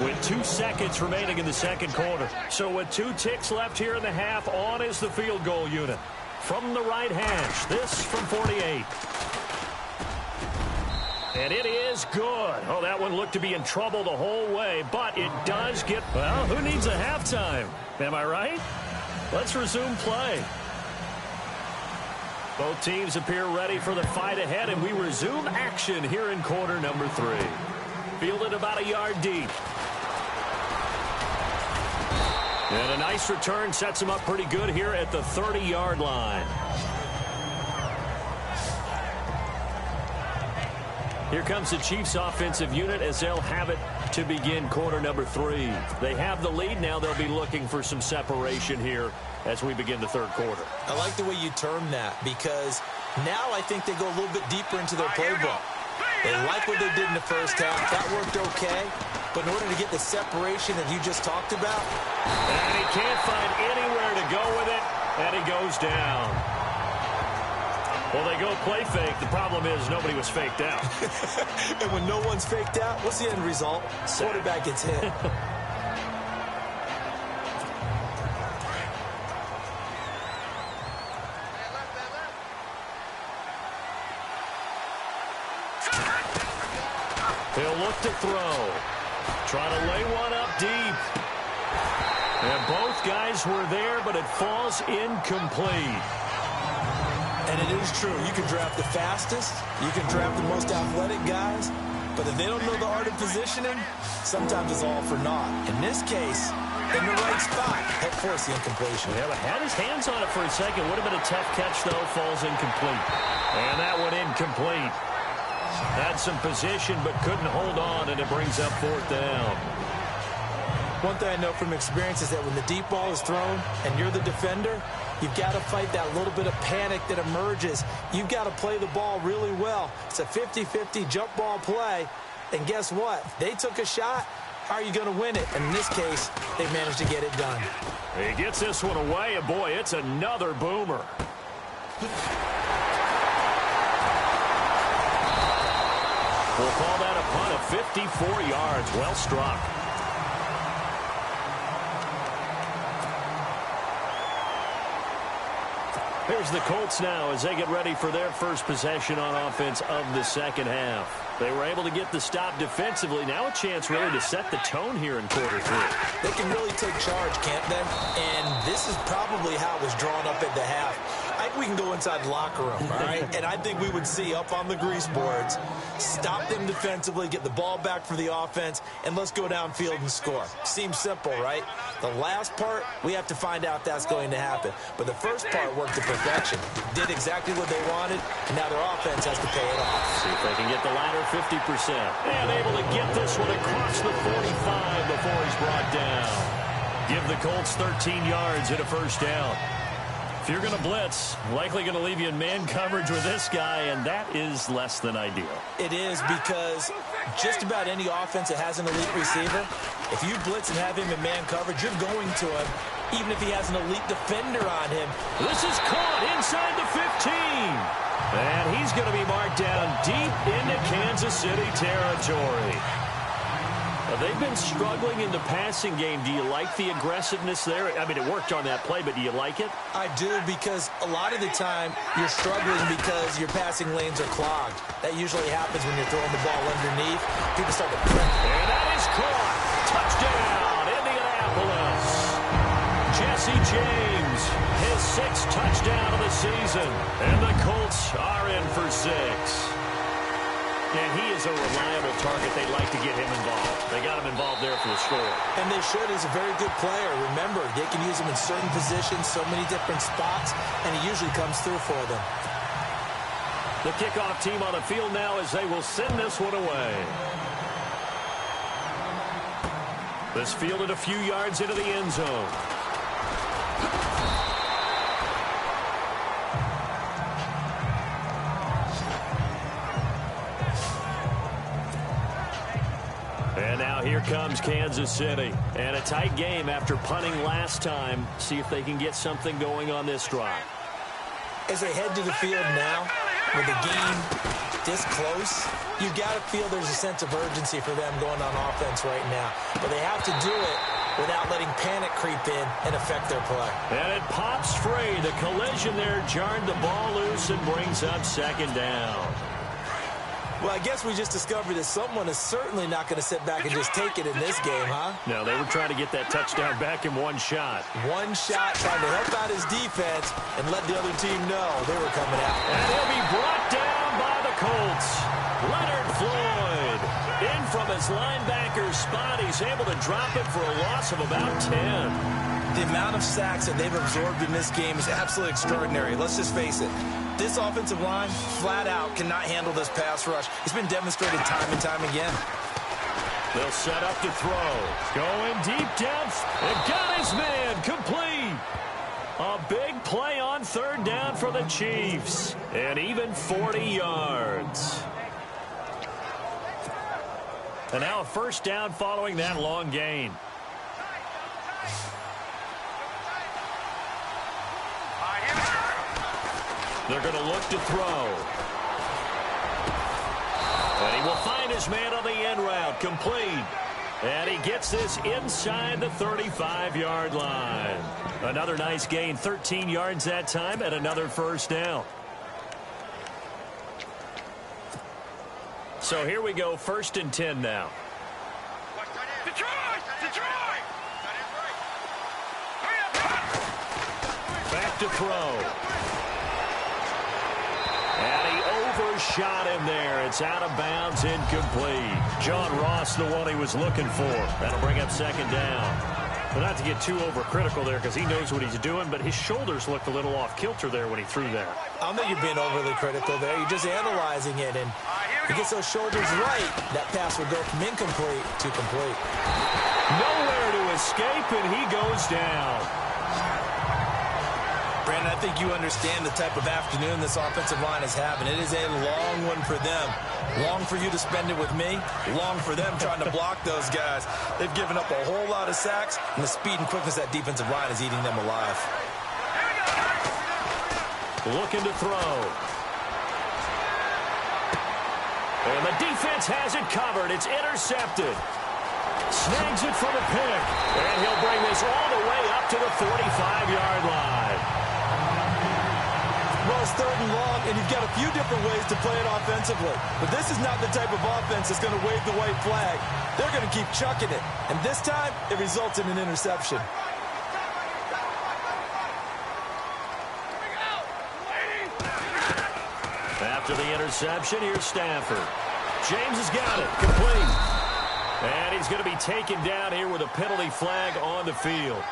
with 2 seconds remaining in the second quarter. So with 2 ticks left here in the half, on is the field goal unit. From the right hash, this from 48. And it is good. Oh, that one looked to be in trouble the whole way, but it does get... Well, who needs a halftime? Am I right? Let's resume play. Both teams appear ready for the fight ahead, and we resume action here in quarter number 3. Fielded about a yard deep. And a nice return sets him up pretty good here at the 30-yard line. Here comes the Chiefs offensive unit as they'll have it to begin quarter number 3. They have the lead. Now they'll be looking for some separation here as we begin the third quarter. I like the way you term that, because now I think they go a little bit deeper into their playbook. They like what they did in the first half. That worked okay. But in order to get the separation that you just talked about. And he can't find anywhere to go with it, and he goes down. Well, they go play fake. The problem is nobody was faked out. And when no one's faked out, what's the end result? Quarterback gets hit. He'll look to throw. Trying to lay one up deep. And both guys were there, but it falls incomplete. And it is true. You can draft the fastest. You can draft the most athletic guys. But if they don't know the art of positioning, sometimes it's all for naught. In this case, in the right spot, helped force the incompletion. Yeah, but had his hands on it for a second. Would have been a tough catch, though. Falls incomplete. And that one incomplete. Had some position, but couldn't hold on, and it brings up fourth down. One thing I know from experience is that when the deep ball is thrown and you're the defender, you've got to fight that little bit of panic that emerges. You've got to play the ball really well. It's a 50-50 jump ball play. And guess what? They took a shot. How are you going to win it? And in this case, they managed to get it done. He gets this one away, and boy, it's another boomer. We'll call that a punt of 54 yards. Well struck. Here's the Colts now as they get ready for their first possession on offense of the second half. They were able to get the stop defensively. Now a chance really to set the tone here in quarter 3. They can really take charge, can't they? And this is probably how it was drawn up at the half. I think we can go inside the locker room, all right? And I think we would see up on the grease boards, stop them defensively, get the ball back for the offense, and let's go downfield and score. Seems simple, right? The last part, we have to find out that's going to happen. But the first part worked to perfection. Did exactly what they wanted, and now their offense has to pay it off. See if they can get the latter 50%. And able to get this one across the 45 before he's brought down. Give the Colts 13 yards and a first down. If you're going to blitz, likely going to leave you in man coverage with this guy, and that is less than ideal. It is, because just about any offense that has an elite receiver, if you blitz and have him in man coverage, you're going to him, even if he has an elite defender on him. This is caught inside the 15. And he's going to be marked down deep into Kansas City territory. They've been struggling in the passing game. Do you like the aggressiveness there? I mean, it worked on that play, but do you like it? I do, because a lot of the time you're struggling because your passing lanes are clogged. That usually happens when you're throwing the ball underneath. People start to press. And that is caught. Touchdown, Indianapolis. Jesse James, his 6th touchdown of the season. And the Colts are in for 6. And he is a reliable target. They like to get him involved. They got him involved there for the score. And they should. He's a very good player. Remember, they can use him in certain positions, so many different spots, and he usually comes through for them. The kickoff team on the field now as they will send this one away. This fielded a few yards into the end zone. And now here comes Kansas City. And a tight game after punting last time. See if they can get something going on this drive. As they head to the field now, with the game this close, you've got to feel there's a sense of urgency for them going on offense right now. But they have to do it without letting panic creep in and affect their play. And it pops free. The collision there jarred the ball loose and brings up second down. Well, I guess we just discovered that someone is certainly not going to sit back and just take it in this game, huh? No, they were trying to get that touchdown back in one shot. One shot, trying to help out his defense and let the other team know they were coming out. And he'll be brought down by the Colts. Leonard Floyd in from his linebacker spot. He's able to drop it for a loss of about 10. The amount of sacks that they've absorbed in this game is absolutely extraordinary. Let's just face it. This offensive line, flat out, cannot handle this pass rush. It's been demonstrated time and time again. They'll set up to throw. Going deep depth. And got his man. Complete. A big play on third down for the Chiefs. And even 40 yards. And now a first down following that long gain. They're going to look to throw. And he will find his man on the end route. Complete. And he gets this inside the 35-yard line. Another nice gain. 13 yards that time and another first down. So here we go. 1st and 10 now. Back to throw. And he overshot him there. It's out of bounds, incomplete. John Ross, the one he was looking for. That'll bring up 2nd down. But not to get too overcritical there because he knows what he's doing, but his shoulders looked a little off kilter there when he threw that. I don't think you're being overly critical there. You're just analyzing it, and he gets those shoulders right. That pass would go from incomplete to complete. Nowhere to escape, and he goes down. Brandon, I think you understand the type of afternoon this offensive line is having. It is a long one for them. Long for you to spend it with me. Long for them trying to block those guys. They've given up a whole lot of sacks, and the speed and quickness of that defensive line is eating them alive. Looking to throw. And the defense has it covered. It's intercepted. Snags it for the pick. And he'll bring this all the way up to the 45-yard line. Well, it's 3rd and long, and you've got a few different ways to play it offensively. But this is not the type of offense that's going to wave the white flag. They're going to keep chucking it. And this time, it results in an interception. After the interception, here's Stafford. James has got it. Complete. And he's going to be taken down here with a penalty flag on the field.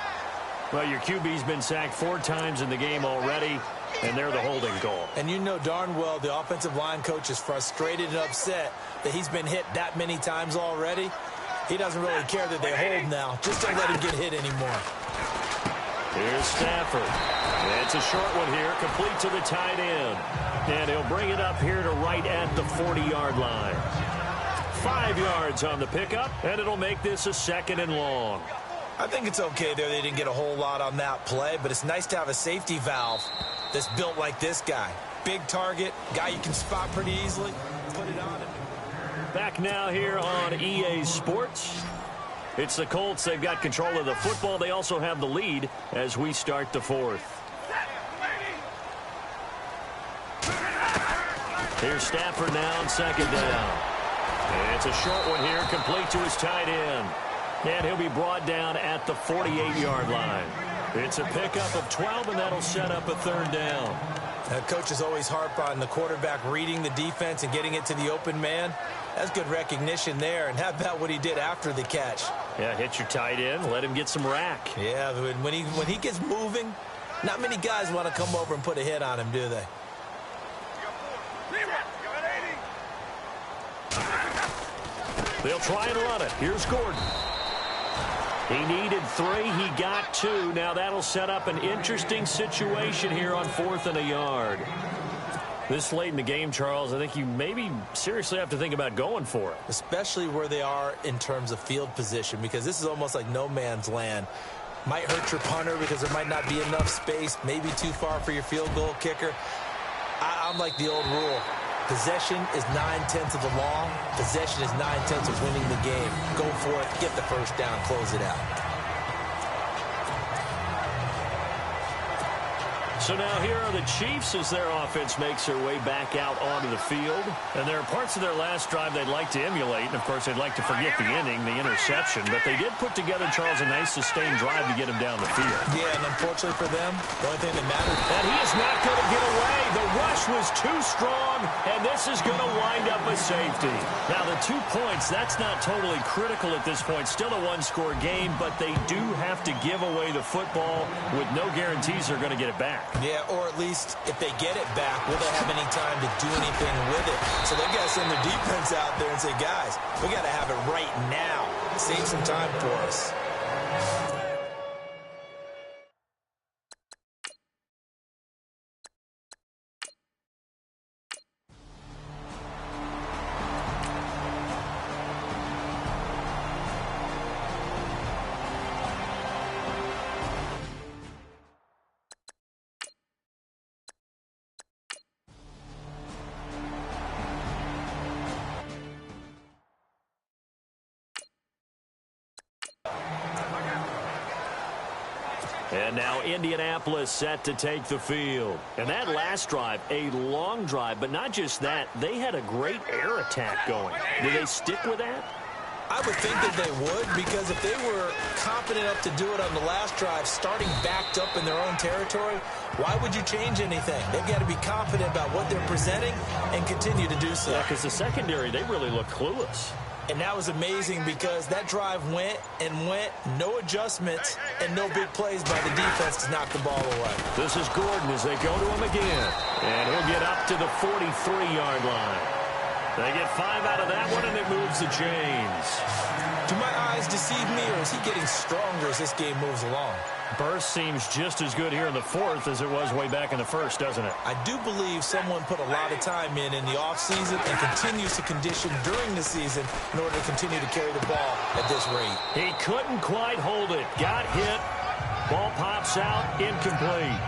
Well, your QB's been sacked 4 times in the game already, and they're the holding call. And you know darn well the offensive line coach is frustrated and upset that he's been hit that many times already. He doesn't really care that they hold now. Just don't let him get hit anymore. Here's Stafford. It's a short one here, complete to the tight end. And he'll bring it up here to right at the 40-yard line. 5 yards on the pickup, and it'll make this a 2nd and long. I think it's okay there. They didn't get a whole lot on that play, but it's nice to have a safety valve that's built like this guy. Big target, guy you can spot pretty easily. Put it on him. Back now here on EA Sports. It's the Colts. They've got control of the football. They also have the lead as we start the 4th. Here's Stafford now on 2nd down. It's a short one here, complete to his tight end. And he'll be brought down at the 48-yard line. It's a pickup of 12, and that'll set up a 3rd down. Coaches always harp on the quarterback reading the defense and getting it to the open man. That's good recognition there. And how about what he did after the catch? Yeah, hit your tight end, let him get some rack. Yeah, when he gets moving, not many guys want to come over and put a hit on him, do they? They'll try and run it. Here's Gordon. He needed 3. He got 2. Now that'll set up an interesting situation here on 4th and a yard. This late in the game, Charles, I think you maybe seriously have to think about going for it. Especially where they are in terms of field position, because this is almost like no man's land. Might hurt your punter because there might not be enough space, maybe too far for your field goal kicker. I'm like the old rule. Possession is 9/10 of the law. Possession is 9/10 of winning the game. Go for it. Get the first down. Close it out. So now here are the Chiefs as their offense makes their way back out onto the field. And there are parts of their last drive they'd like to emulate. And, of course, they'd like to forget the inning, the interception. But they did put together, Charles, a nice sustained drive to get him down the field. Yeah, and unfortunately for them, the only thing that mattered. And he is not going to get away. The rush was too strong, and this is going to wind up a safety. Now, the 2 points, that's not totally critical at this point. Still a one-score game, but they do have to give away the football with no guarantees they're going to get it back. Yeah, or at least if they get it back, will they have any time to do anything with it? So they got to send their defense out there and say, guys, we got to have it right now. Save some time for us. And now Indianapolis set to take the field. And that last drive, a long drive, but not just that, they had a great air attack going. Do they stick with that? I would think that they would, because if they were confident enough to do it on the last drive, starting backed up in their own territory, why would you change anything? They've got to be confident about what they're presenting and continue to do so. Yeah, because the secondary, they really look clueless. And that was amazing because that drive went and went, no adjustments, and no big plays by the defense to knock the ball away. This is Gordon as they go to him again. And he'll get up to the 43-yard line. They get 5 out of that one, and it moves the chains. Do my eyes deceive me, or is he getting stronger as this game moves along? Burst seems just as good here in the fourth as it was way back in the first, doesn't it? I do believe someone put a lot of time in the offseason and continues to condition during the season in order to continue to carry the ball at this rate. He couldn't quite hold it. Got hit. Ball pops out. Incomplete.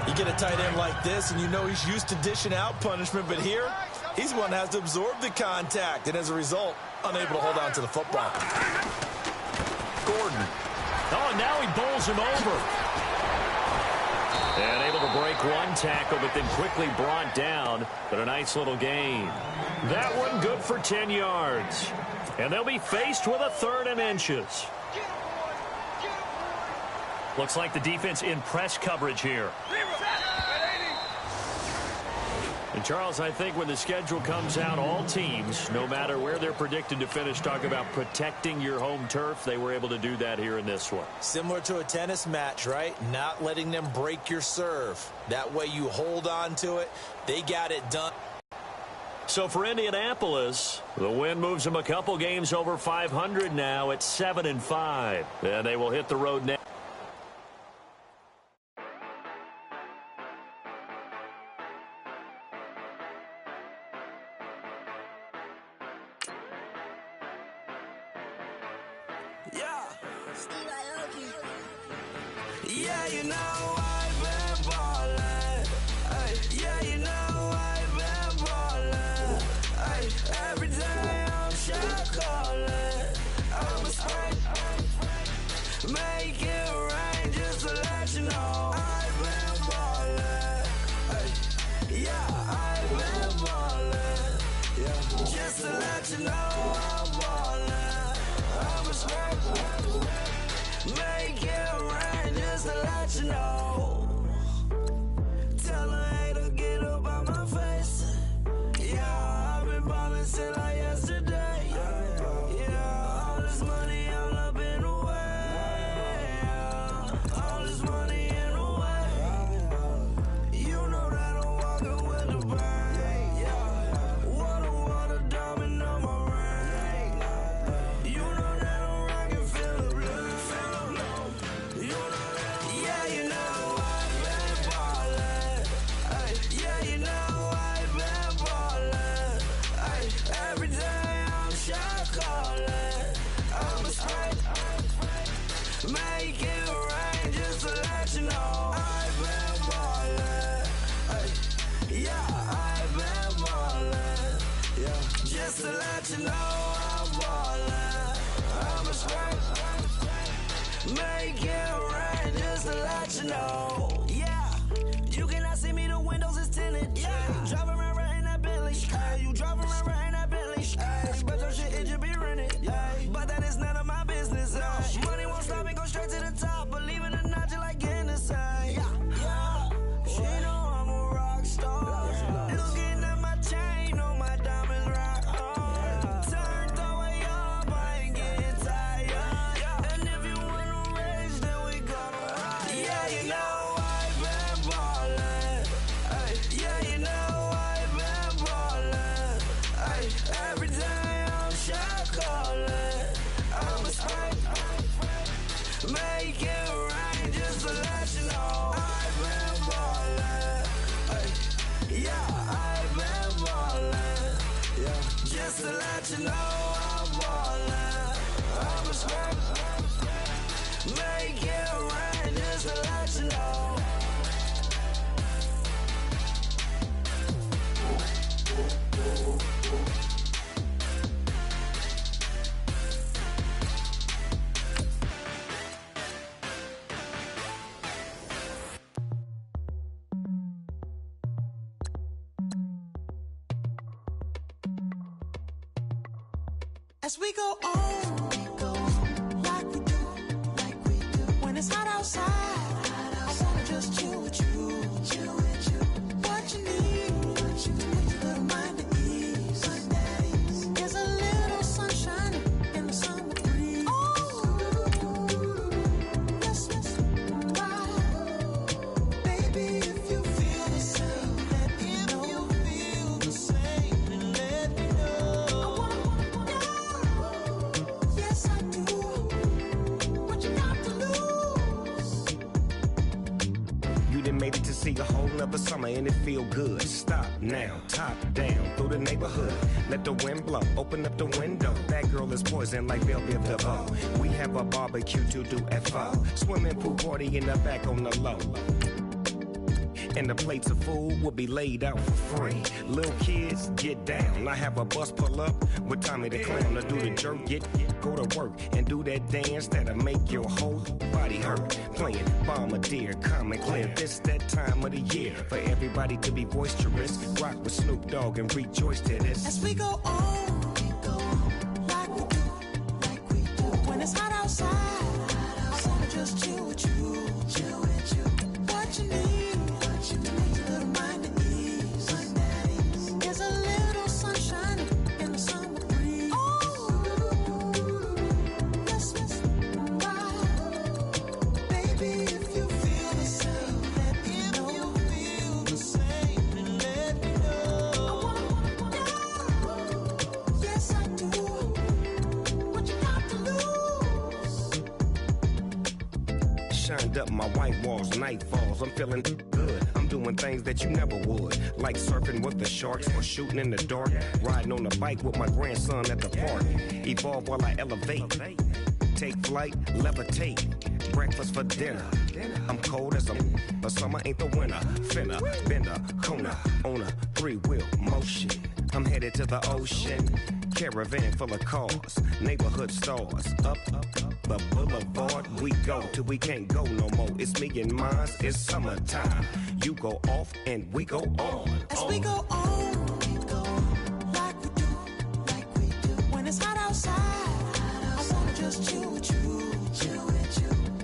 You get a tight end like this, and you know he's used to dishing out punishment, but here, he's one that has to absorb the contact, and as a result, unable to hold on to the football. Gordon. Oh, and now he bowls him over. And able to break one tackle, but then quickly brought down. But a nice little gain. That one good for 10 yards. And they'll be faced with a 3rd and inches. Looks like the defense in press coverage here. And, Charles, I think when the schedule comes out, all teams, no matter where they're predicted to finish, talk about protecting your home turf. They were able to do that here in this one. Similar to a tennis match, right? Not letting them break your serve. That way you hold on to it. They got it done. So for Indianapolis, the win moves them a couple games over 500 now at 7-5. And they will hit the road next. Yeah, you know I've been ballin'. Ay, yeah, you know I've been ballin'. Ay, every day I'm shot callin'. I'm a spray, make it rain just to let you know I've been ballin'. Ay, yeah, I've been ballin'. Yeah, just to let you know I'm ballin'. I'm a spray, make it rain just to let you know. Tell a hater get up out my face. Yeah, I've been ballin' since like yesterday. Yeah, all this money all up in the way. All this money in the way. You know that I'm walking with the bang. Water, diamond on my ring. You know that I'm rockin', feel the blue, feel the blow. You know that, yeah, you know I've been ballin'. Ay, yeah, you know I've been ballin'. Ay, every day I'm shot callin'. I'm a spray, make it rain just to let you know I've been ballin'. Ay, yeah, I've been ballin'. Yeah, just to let you know I'm ballin'. I'm a spray, make it rain just to let you know. Yeah, you drive around right in that Bentley. Hey, you drive around right in that Bentley. Hey, but your shit, it just be rented. Yeah, but that is none of my business. Hey. Money won't stop me, go straight to the top. Believe it or not, you like getting the same. Yeah, she know I'm a rock star. Looking at my chain, on my diamonds rock hard. Turned the way up, I ain't getting tired. And if you wanna race, then we gonna ride. Yeah, you know I've been ballin'. Ay, yeah, you know I've been ballin'. Ay, every day I'm shot callin'. I'm a spike, make it rain just to let you know I've been ballin'. Ay, yeah, I've been ballin'. Yeah, just to let you know I'm ballin'. I'm a spike, make it rain just to let you know. As we go on, like we do, when it's hot outside, I wanna just chill with you. What you need, a little mind at ease. There's a little sunshine in the summer breeze. Yes, right. Baby, if you feel the same, let me know. If you feel the same, then let me know. Yes, I do. What you got to lose? You done made it to see a whole nother summer and it feel good. Stop now, top down through the neighborhood. Let the wind blow, open up the window. That girl is poison like Bellevue the bow. We have a barbecue to do at 4. Swimming pool party in the back on the low. And the plates of food will be laid out for free. Little kids, get down. I have a bus pull up with Tommy the Clown to do the jerk, go to work and do that dance that'll make your whole body hurt. Playing Bombardier, Common Clear. This that time of the year for everybody to be boisterous. Rock with Snoop Dogg and rejoice to this. As we go on, like we do, when it's hot outside, I wanna just chill with you. What you need, a little mind at ease. There's a little sunshine in the summer breeze. Yes, right. Baby, if you feel the same, let me know. If you feel the same, then let me know. Yes, I do. What you got to lose? Shined up my white walls, night falls. I'm feeling good. I'm doing things that you never would, like surfing with the sharks or shooting in the dark. Riding on a bike with my grandson at the park. Evolve while I elevate. Take flight, levitate. Breakfast for dinner. I'm cold as but summer ain't the winter. Finna, bender, Kona, on a 3-wheel motion. I'm headed to the ocean. Caravan full of cars, neighborhood stars. Up the boulevard we go till we can't go no more. It's me and mine, it's summertime. You go off and we go on. As we go on, like we do, when it's hot outside, I wanna just chill with you.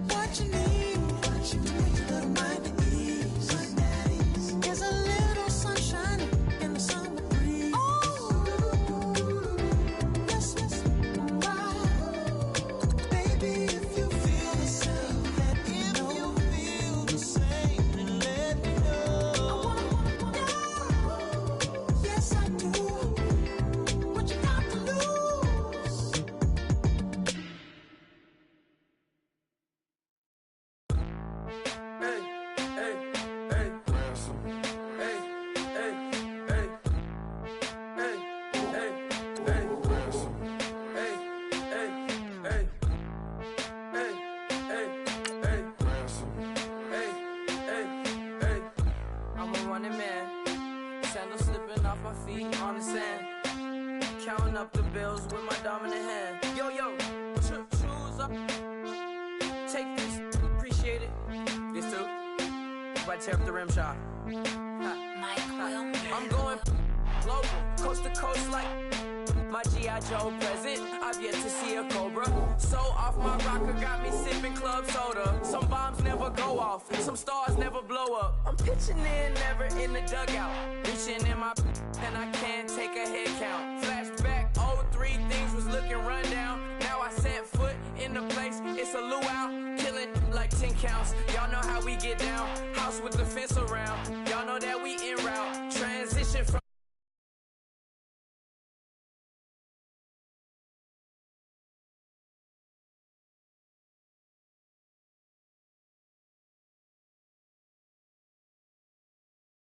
What you need, a little mind at ease. There's a little sunshine in the summer breeze. Yes, right. Baby, if you feel the same, let me know. If you feel the same, then let me know. Yes, I do. What you got to lose? I'm a running man, sandals slipping off my feet on the sand, counting up the bills with my dominant hand. Yo, choose up, take this, appreciate it. This too, if I tear up the rim shot. Ha. I'm going global, coast to coast like my G.I. Joe present. I've yet to see a Cobra. So off my rocker got me sipping club soda. Some bombs never go off, some stars never blow up. I'm pitching in, never in the dugout. Reaching in my and I can't take a head count. Flashback, 03, things was looking run down. Now I set foot in the place, it's a luau. Killing like 10 counts, y'all know how we get down. House with the fence around.